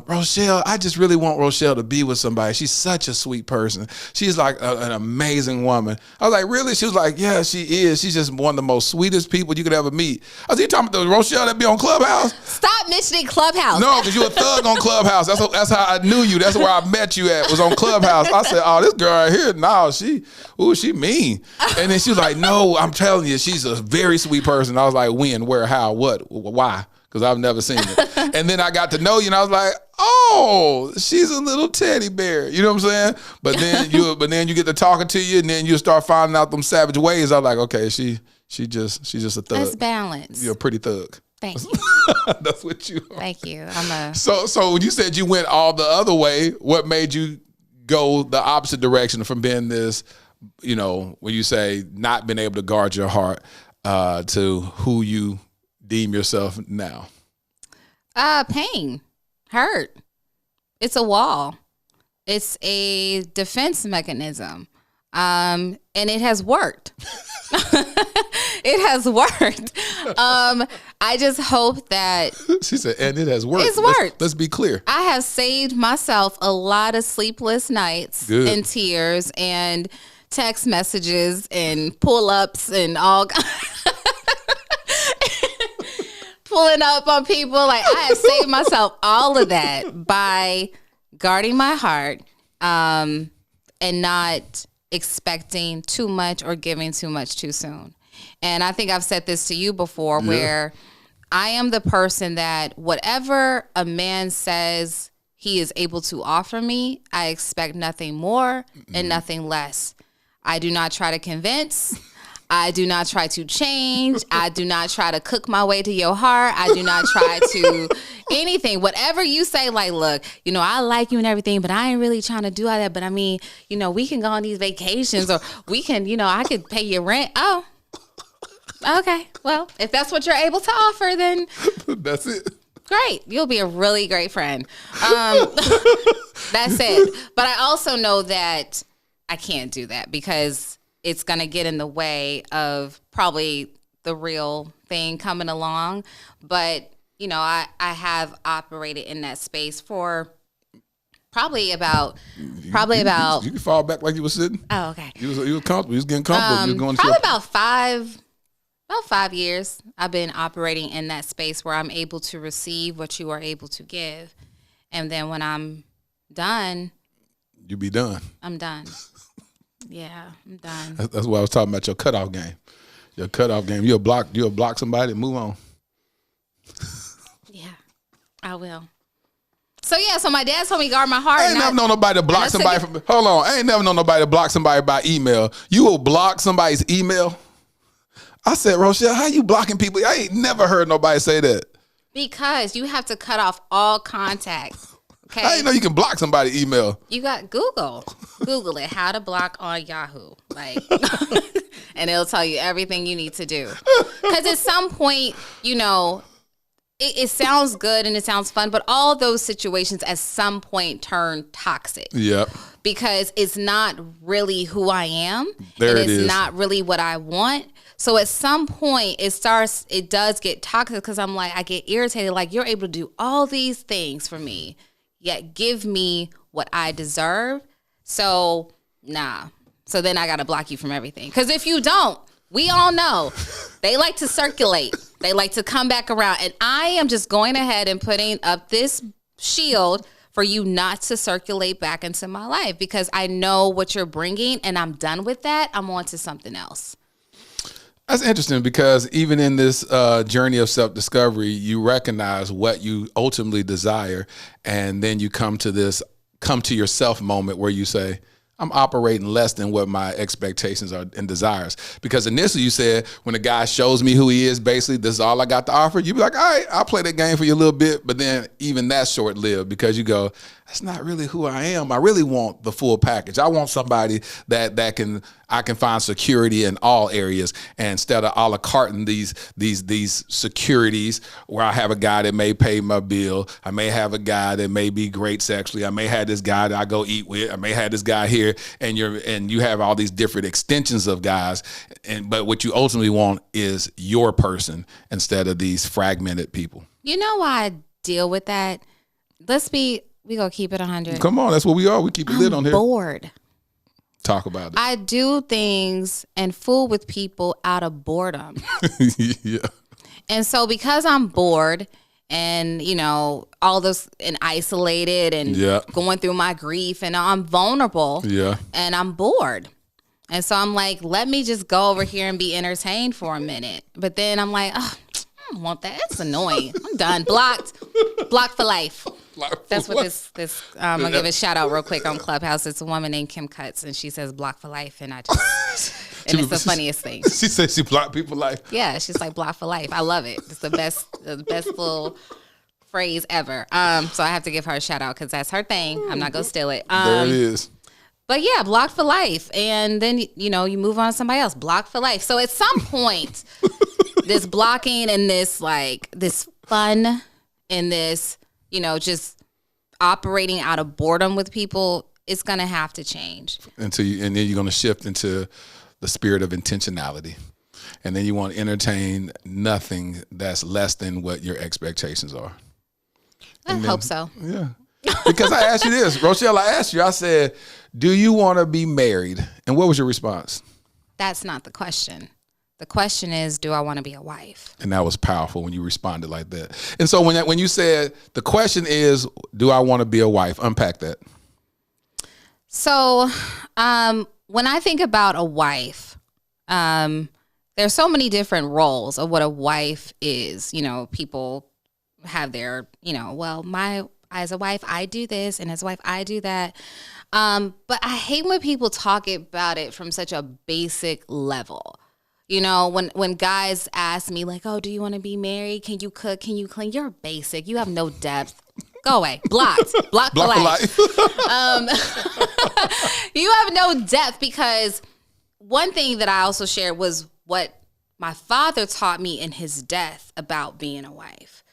Rochelle, I just really want Rochelle to be with somebody. She's such a sweet person. She's like an amazing woman. I was like, really? She was like, yeah, she is. She's just one of the most sweetest people you could ever meet. I was like, you talking about the Rochelle that be on Clubhouse? Stop mentioning Clubhouse. No, because you're a thug on Clubhouse. That's how I knew you. That's where I met you at, was on Clubhouse. I said, oh, this girl right here, no, she mean. And then she was like, no, I'm telling you, she's a very sweet person. I was like, when, where, how, what, why? Because I've never seen it. And then I got to know you, and I was like, oh, she's a little teddy bear. You know what I'm saying? But then you get to talking to you, and then you start finding out them savage ways. I was like, okay, she's just a thug. That's balance. You're a pretty thug. Thank you. That's what you are. Thank you. So when you said you went all the other way, what made you go the opposite direction from being this, when you say not being able to guard your heart, to who you deem yourself now? Pain, hurt. It's a wall. It's a defense mechanism. And it has worked. It has worked. I just hope that... She said, and it has worked. It's worked. Let's be clear. I have saved myself a lot of sleepless nights and tears and text messages and pull-ups and all... Pulling up on people. Like, I have saved myself all of that by guarding my heart and not expecting too much or giving too much too soon. And I think I've said this to you before, where I am the person that whatever a man says he is able to offer me, I expect nothing more and nothing less. I do not try to convince. I do not try to change. I do not try to cook my way to your heart. I do not try to anything. Whatever you say, like, look, I like you and everything, but I ain't really trying to do all that. But I mean, we can go on these vacations, or we can, I could pay your rent. Oh, okay. Well, if that's what you're able to offer, then that's it. Great. You'll be a really great friend. That's it. But I also know that I can't do that because it's going to get in the way of probably the real thing coming along. But, I have operated in that space for probably about. You can fall back like you were sitting. Oh, okay. You was comfortable. You was getting comfortable. You was going probably about 5 About 5 years, I've been operating in that space where I'm able to receive what you are able to give. And then when I'm done. You be done. I'm done. Yeah, I'm done. That's why I was talking about your cutoff game. Your cutoff game. You'll block somebody and move on. Yeah, I will. So my dad told me guard my heart. I ain't never known nobody to block somebody from. Hold on, I ain't never known nobody to block somebody by email. You will block somebody's email? I said, Rochelle, how you blocking people? I ain't never heard nobody say that. Because you have to cut off all contact. Okay. I didn't know you can block somebody's email. You got Google it, how to block on Yahoo, like, and it'll tell you everything you need to do. Because at some point, it sounds good and it sounds fun, but all those situations at some point turn toxic. Yep. Because it's not really who I am. There it is. It's not really what I want. So at some point it does get toxic because I'm like, I get irritated. Like, you're able to do all these things for me, yet give me what I deserve. So nah. So then I got to block you from everything. Because if you don't, we all know they like to circulate. They like to come back around. And I am just going ahead and putting up this shield for you not to circulate back into my life because I know what you're bringing and I'm done with that. I'm on to something else. That's interesting because even in this journey of self-discovery, you recognize what you ultimately desire. And then you come to yourself moment where you say, I'm operating less than what my expectations are and desires. Because initially you said, when a guy shows me who he is, basically, this is all I got to offer. You be like, all right, I'll play that game for you a little bit. But then even that's short-lived because you go, that's not really who I am. I really want the full package. I want somebody that I can find security in all areas. And instead of a la carting these securities where I have a guy that may pay my bill. I may have a guy that may be great sexually. I may have this guy that I go eat with. I may have this guy here. And you have all these different extensions of guys. But what you ultimately want is your person instead of these fragmented people. You know why I deal with that? We gonna keep it 100. Come on, that's what we are. We keep it lit on here. Bored. Talk about it. I do things and fool with people out of boredom. Yeah. And so because I'm bored and, all this and isolated and going through my grief and I'm vulnerable and I'm bored. And so I'm like, let me just go over here and be entertained for a minute. But then I'm like, oh, I don't want that. It's annoying. I'm done. Blocked for life. That's what this I'm gonna give a shout out real quick on Clubhouse. It's a woman named Kim Cutts and she says block for life and I just and it's the funniest thing. She says she block people life. Yeah, she's like block for life. I love it. It's the best little phrase ever. So I have to give her a shout out because that's her thing. I'm not gonna steal it. There it is. But yeah, block for life. And then you move on to somebody else. Block for life. So at some point, this blocking and this fun and this just operating out of boredom with people, it's going to have to change. And then you're going to shift into the spirit of intentionality. And then you want to entertain nothing that's less than what your expectations are. I hope so. Yeah. Because I asked you this, Rochelle, I said, do you want to be married? And what was your response? That's not the question. The question is, do I want to be a wife? And that was powerful when you responded like that. And so when you said the question is, do I want to be a wife? Unpack that. So when I think about a wife, there's so many different roles of what a wife is. People have their, as a wife, I do this, and as a wife, I do that. But I hate when people talk about it from such a basic level. When guys ask me like, oh, do you want to be married? Can you cook? Can you clean? You're basic. You have no depth. Go away. Blocked for life. You have no depth because one thing that I also shared was what my father taught me in his death about being a wife.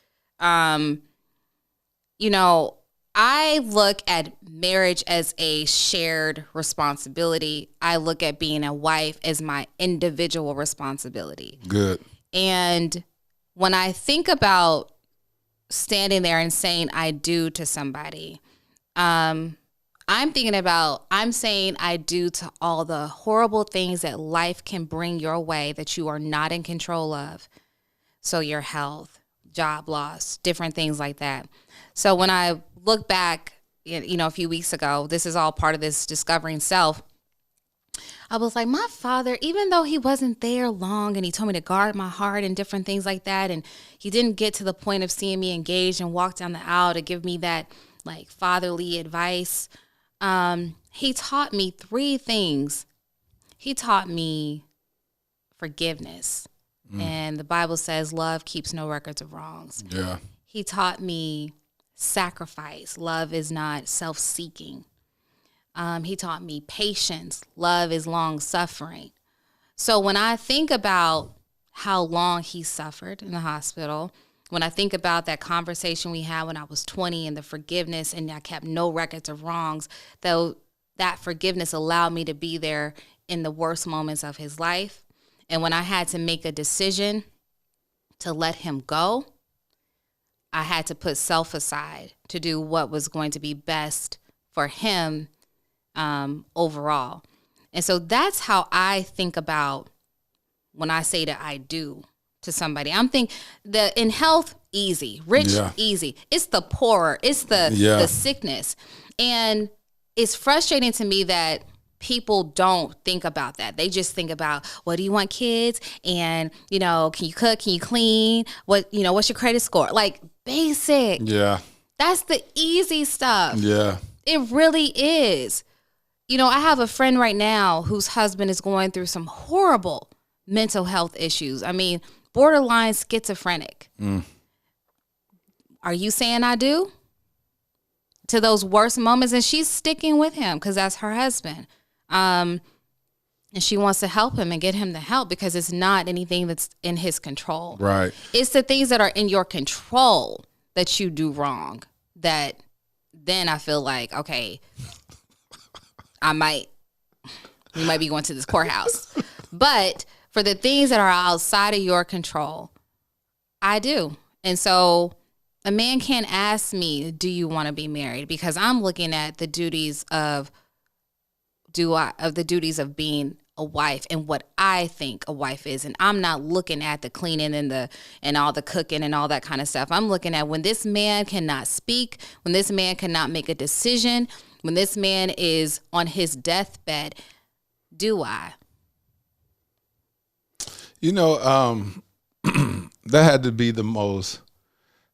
I look at marriage as a shared responsibility. I look at being a wife as my individual responsibility. Good. And when I think about standing there and saying I do to somebody, I'm I'm saying I do to all the horrible things that life can bring your way that you are not in control of. So your health, job loss, different things like that. So when I look back, a few weeks ago, this is all part of this discovering self. I was like, my father, even though he wasn't there long and he told me to guard my heart and different things like that, and he didn't get to the point of seeing me engaged and walk down the aisle to give me that like fatherly advice, he taught me 3 things. He taught me forgiveness. And the Bible says love keeps no records of wrongs. Yeah. He taught me sacrifice. Love is not self-seeking. He taught me patience. Love is long-suffering. So when I think about how long he suffered in the hospital, when I think about that conversation we had when I was 20 and the forgiveness and I kept no records of wrongs, though that forgiveness allowed me to be there in the worst moments of his life. And when I had to make a decision to let him go, I had to put self aside to do what was going to be best for him overall. And so that's how I think about when I say that I do to somebody. I'm thinking in health, easy, rich, easy. It's the poorer, it's the sickness. And it's frustrating to me that people don't think about that. They just think about, well, do you want kids? And, can you cook? Can you clean? What's your credit score? Like basic. Yeah. That's the easy stuff. Yeah. It really is. I have a friend right now whose husband is going through some horrible mental health issues. I mean, borderline schizophrenic. Are you saying I do? To those worst moments, and she's sticking with him because that's her husband. And she wants to help him and get him the help because it's not anything that's in his control. Right. It's the things that are in your control that you do wrong that then I feel like, okay, we might be going to this courthouse. But for the things that are outside of your control, I do. And so a man can't ask me, do you want to be married? Because I'm looking at the duties of being a wife and what I think a wife is. And I'm not looking at the cleaning and all the cooking and all that kind of stuff. I'm looking at when this man cannot speak, when this man cannot make a decision, when this man is on his deathbed, do I? That had to be the most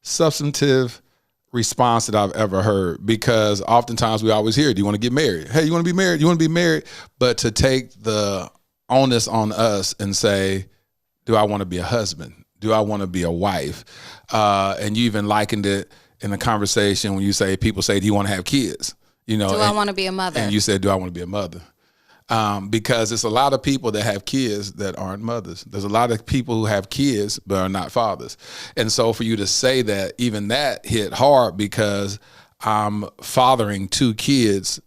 substantive response that I've ever heard, because oftentimes we always hear, do you want to get married? Hey, you want to be married? You want to be married? But to take the onus on us and say, do I want to be a husband? Do I want to be a wife? And you even likened it in the conversation when you say, people say, do you want to have kids? Do I want to be a mother? And you said, do I want to be a mother? Because it's a lot of people that have kids that aren't mothers. There's a lot of people who have kids but are not fathers. And so for you to say that, even that hit hard, because I'm fathering 2 kids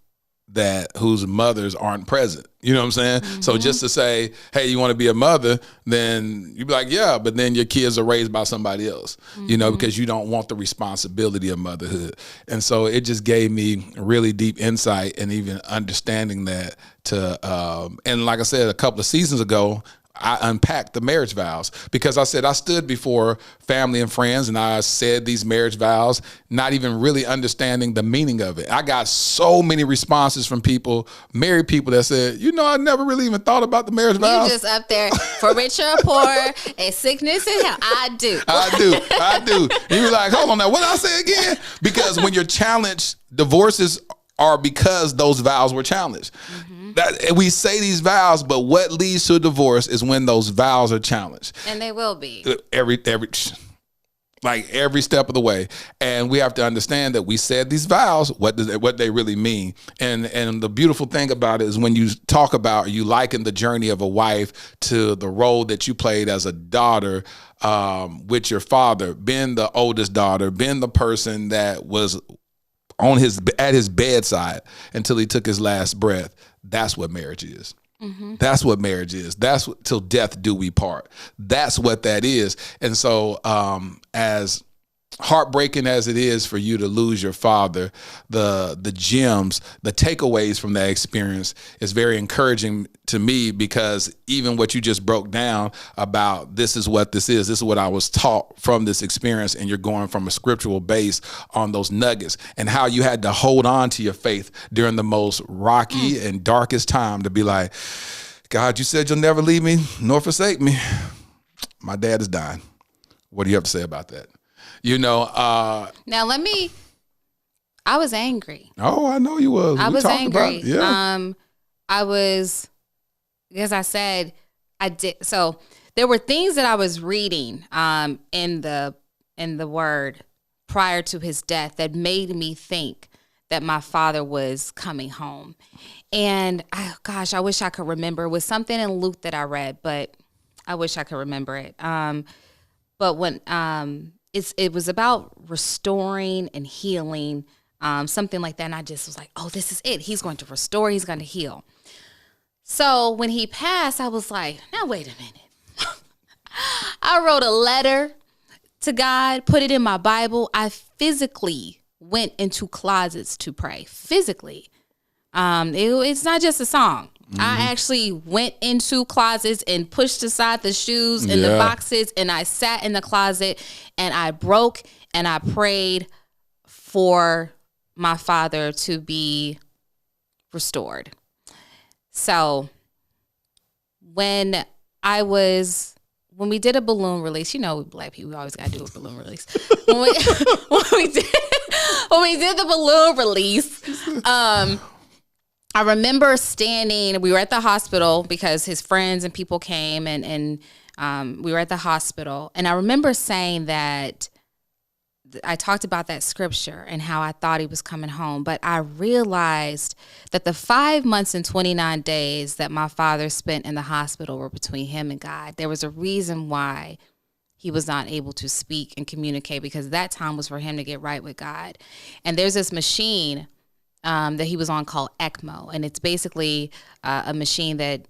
whose mothers aren't present. You know what I'm saying? Mm-hmm. So just to say, hey, you want to be a mother, then you'd be like, yeah, but then your kids are raised by somebody else, because you don't want the responsibility of motherhood. And so it just gave me really deep insight and even understanding that and like I said, a couple of seasons ago, I unpacked the marriage vows, because I said I stood before family and friends and I said these marriage vows, not even really understanding the meaning of it. I got so many responses from married people that said, I never really even thought about the marriage vows. You just up there for rich or poor and sickness and health. I do. You be like, hold on now, what did I say again? Because when you're challenged, divorces are because those vows were challenged. That we say these vows, but what leads to a divorce is when those vows are challenged. And they will be. Every step of the way. And we have to understand that we said these vows, what they really mean. And the beautiful thing about it is when you talk about, you liken the journey of a wife to the role that you played as a daughter with your father, being the oldest daughter, being the person that was at his bedside until he took his last breath. That's what marriage is. Mm-hmm. That's what marriage is. That's what, till death do we part. That's what that is. And so as heartbreaking as it is for you to lose your father, the gems, the takeaways from that experience is very encouraging to me, because even what you just broke down about this is what this is what I was taught from this experience, and you're going from a scriptural base on those nuggets, and how you had to hold on to your faith during the most rocky and darkest time to be like, God, you said you'll never leave me nor forsake me. My dad is dying. What do you have to say about that? Now I was angry. Oh, I know you was. I was angry. Yeah. I was, as I said, I did. So there were things that I was reading in the word prior to his death that made me think that my father was coming home. And I wish I could remember. It was something in Luke that I read, but I wish I could remember it. But when it was about restoring and healing, something like that. And I just was like, oh, this is it. He's going to restore. He's going to heal. So when he passed, I was like, now wait a minute. I wrote a letter to God, put it in my Bible. I physically went into closets to pray. Physically. It's not just a song. I actually went into closets and pushed aside the shoes and the boxes, and I sat in the closet and I broke and I prayed for my father to be restored. So when we did a balloon release, Black people, we always got to do a balloon release. when we did the balloon release, I remember we were at the hospital because his friends and people came and we were at the hospital. And I remember saying that I talked about that scripture and how I thought he was coming home. But I realized that the 5 months and 29 days that my father spent in the hospital were between him and God. There was a reason why he was not able to speak and communicate, because that time was for him to get right with God. And there's this machine that he was on called ECMO. And it's basically a machine that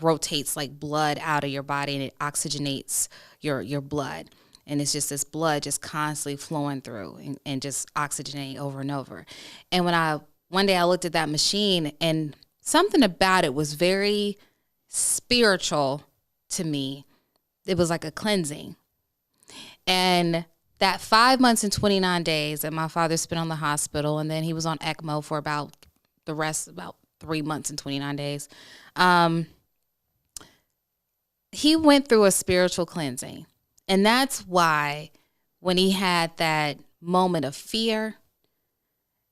rotates like blood out of your body, and it oxygenates your blood. And it's just this blood just constantly flowing through and just oxygenating over and over. And one day I looked at that machine, and something about it was very spiritual to me. It was like a cleansing. And that 5 months and 29 days that my father spent on the hospital, and then he was on ECMO for about 3 months and 29 days. He went through a spiritual cleansing. And that's why when he had that moment of fear,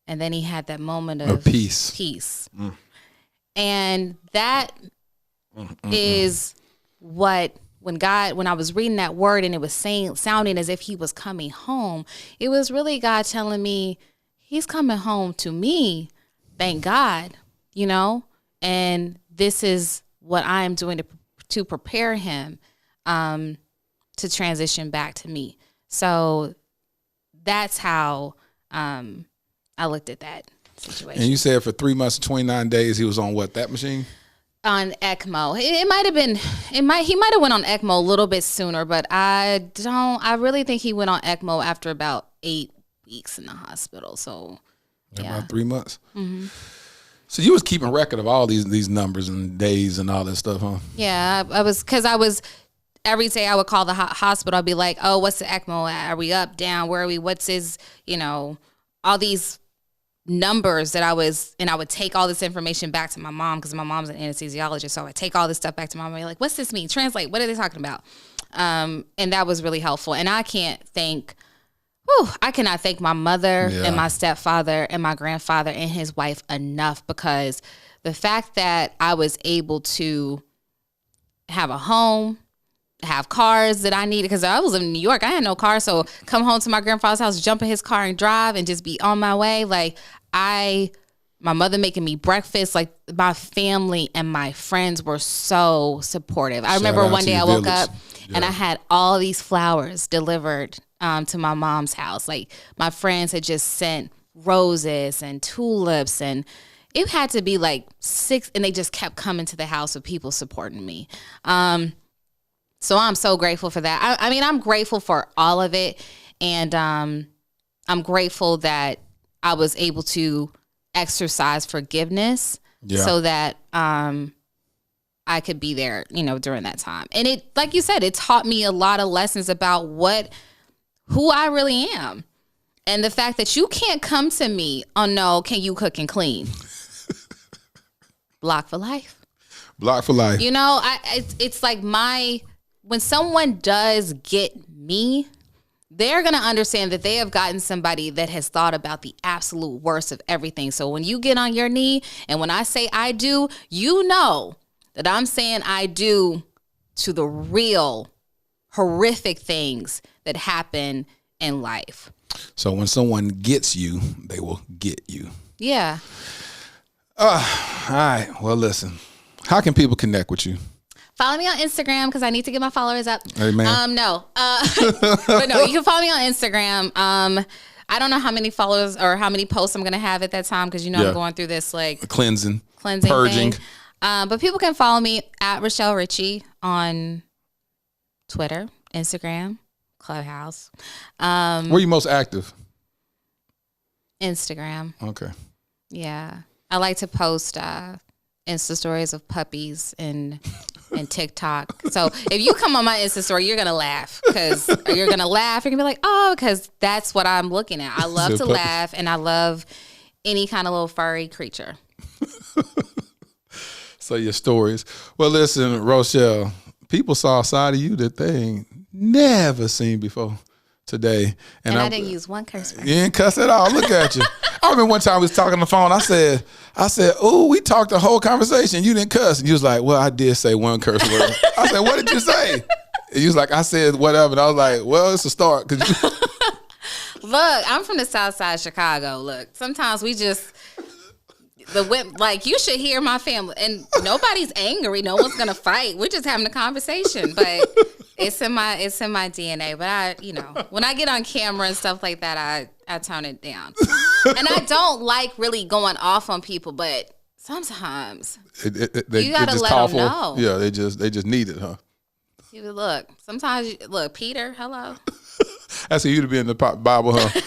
and then he had that moment of peace. And that is what, when I was reading that word and it was sounding as if he was coming home, it was really God telling me he's coming home to me. Thank God, and this is what I am doing to prepare him to transition back to me. So that's how I looked at that situation. And you said for 3 months and 29 days he was on what, that machine? On ECMO. It might have been, he might have went on ECMO a little bit sooner, but I really think he went on ECMO after about 8 weeks in the hospital. So yeah. About 3 months. Mm-hmm. So you was keeping record of all these numbers and days and all that stuff, huh? Yeah, every day I would call the hospital. I'd be like, oh, what's the ECMO at? Are we up, down? Where are we? What's his, all these numbers that I would take all this information back to my mom, because my mom's an anesthesiologist. So I would take all this stuff back to my mom and be like, what's this mean? Translate. What are they talking about? And that was really helpful. And I cannot thank my mother and my stepfather and my grandfather and his wife enough, because the fact that I was able to have a home, have cars that I needed, because I was in New York, I had no car. So come home to my grandfather's house, jump in his car and drive and just be on my way. Like my mother making me breakfast, like my family and my friends were so supportive. I remember one day I woke up and I had all these flowers delivered to my mom's house. Like my friends had just sent roses and tulips, and it had to be like 6, and they just kept coming to the house with people supporting me. So I'm so grateful for that. I mean, I'm grateful for all of it. And I'm grateful that I was able to exercise forgiveness so that I could be there, during that time. And it, like you said, it taught me a lot of lessons about who I really am. And the fact that you can't come to me on can you cook and clean? Block for life. Block for life. It's like when someone does get me, they're going to understand that they have gotten somebody that has thought about the absolute worst of everything. So when you get on your knee and when I say I do, that I'm saying I do to the real horrific things that happen in life. So when someone gets you, they will get you. Yeah. All right. Well, listen, how can people connect with you? Follow me on Instagram because I need to get my followers up. Amen. No. But no, you can follow me on Instagram. I don't know how many followers or how many posts I'm going to have at that time because, I'm going through this cleansing purging thing. But people can follow me at Rochelle Ritchie on Twitter, Instagram, Clubhouse. Where are you most active? Instagram. Okay. Yeah. I like to post Insta stories of puppies and TikTok. So if you come on my Insta story, you're going to laugh because you're going to be like, oh, because that's what I'm looking at. I love to laugh and I love any kind of little furry creature. So your stories. Well, listen, Rochelle, people saw a side of you that they ain't never seen before today. And I didn't use one curse word. You didn't cuss at all. Look at you. I remember one time we was talking on the phone. I said, oh, we talked the whole conversation. You didn't cuss. And you was like, well, I did say one curse word. I said, what did you say? And you was like, I said whatever. And I was like, well, it's a start. Look, I'm from the South Side of Chicago. Look, sometimes we just... you should hear my family, and nobody's angry. No one's gonna fight. We're just having a conversation, but it's in my DNA. But when I get on camera and stuff like that, I tone it down. And I don't like really going off on people, but sometimes you gotta let them know. Yeah, they just need it, huh? Sometimes Peter, hello. That's who you'd have been in the Bible, huh?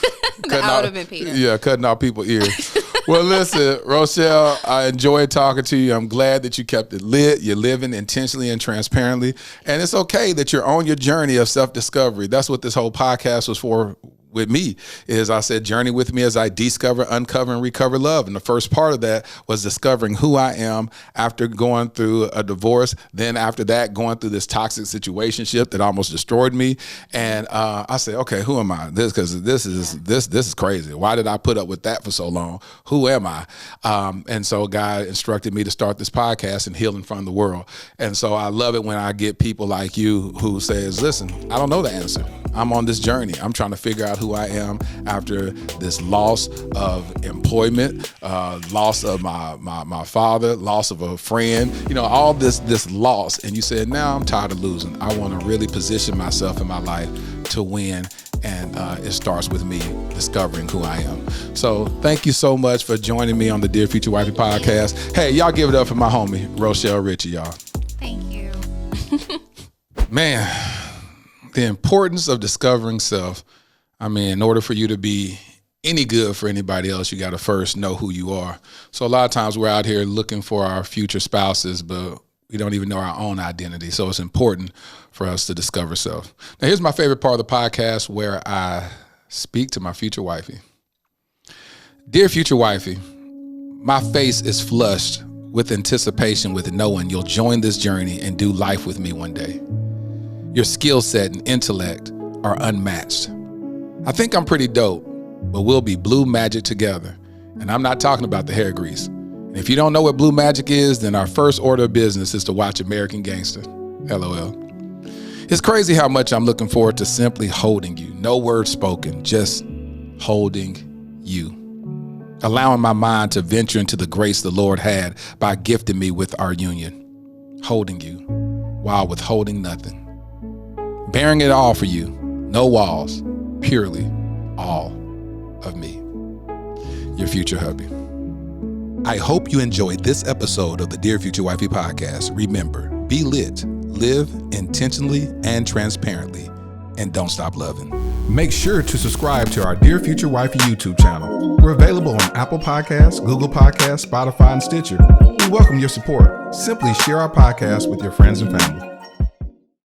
I would have been Peter. Yeah, cutting out people's ears. Well, listen, Rochelle, I enjoyed talking to you. I'm glad that you kept it lit. You're living intentionally and transparently. And it's okay that you're on your journey of self-discovery. That's what this whole podcast was for with me, is I said, journey with me as I discover, uncover, and recover love. And the first part of that was discovering who I am after going through a divorce. Then after that, going through this toxic situationship that almost destroyed me. And I said, okay, who am I? This is crazy. Why did I put up with that for so long? Who am I? And so God instructed me to start this podcast and heal in front of the world. And so I love it when I get people like you who says, listen, I don't know the answer. I'm on this journey. I'm trying to figure out who I am after this loss of employment, loss of my father, loss of a friend, all this loss. And you said, now I'm tired of losing. I want to really position myself in my life to win. And it starts with me discovering who I am. So thank you so much for joining me on the Dear Future Wifey podcast. Hey, y'all give it up for my homie, Rochelle Ritchie, y'all. Thank you. Man, the importance of discovering self. I mean, in order for you to be any good for anybody else, you got to first know who you are. So a lot of times we're out here looking for our future spouses, but we don't even know our own identity. So it's important for us to discover self. Now, here's my favorite part of the podcast where I speak to my future wifey. Dear future wifey, my face is flushed with anticipation with knowing you'll join this journey and do life with me one day. Your skill set and intellect are unmatched. I think I'm pretty dope, but we'll be blue magic together. And I'm not talking about the hair grease. And if you don't know what blue magic is, then our first order of business is to watch American Gangster. LOL. It's crazy how much I'm looking forward to simply holding you. No words spoken, just holding you. Allowing my mind to venture into the grace the Lord had by gifting me with our union. Holding you while withholding nothing. Bearing it all for you. No walls. Purely all of me. Your future hubby. I hope you enjoyed this episode of the Dear Future Wifey podcast. Remember, be lit, live intentionally and transparently, and don't stop loving. Make sure to subscribe to our Dear Future Wifey YouTube channel. We're available on Apple Podcasts, Google Podcasts, Spotify, and Stitcher. We welcome your support. Simply share our podcast with your friends and family.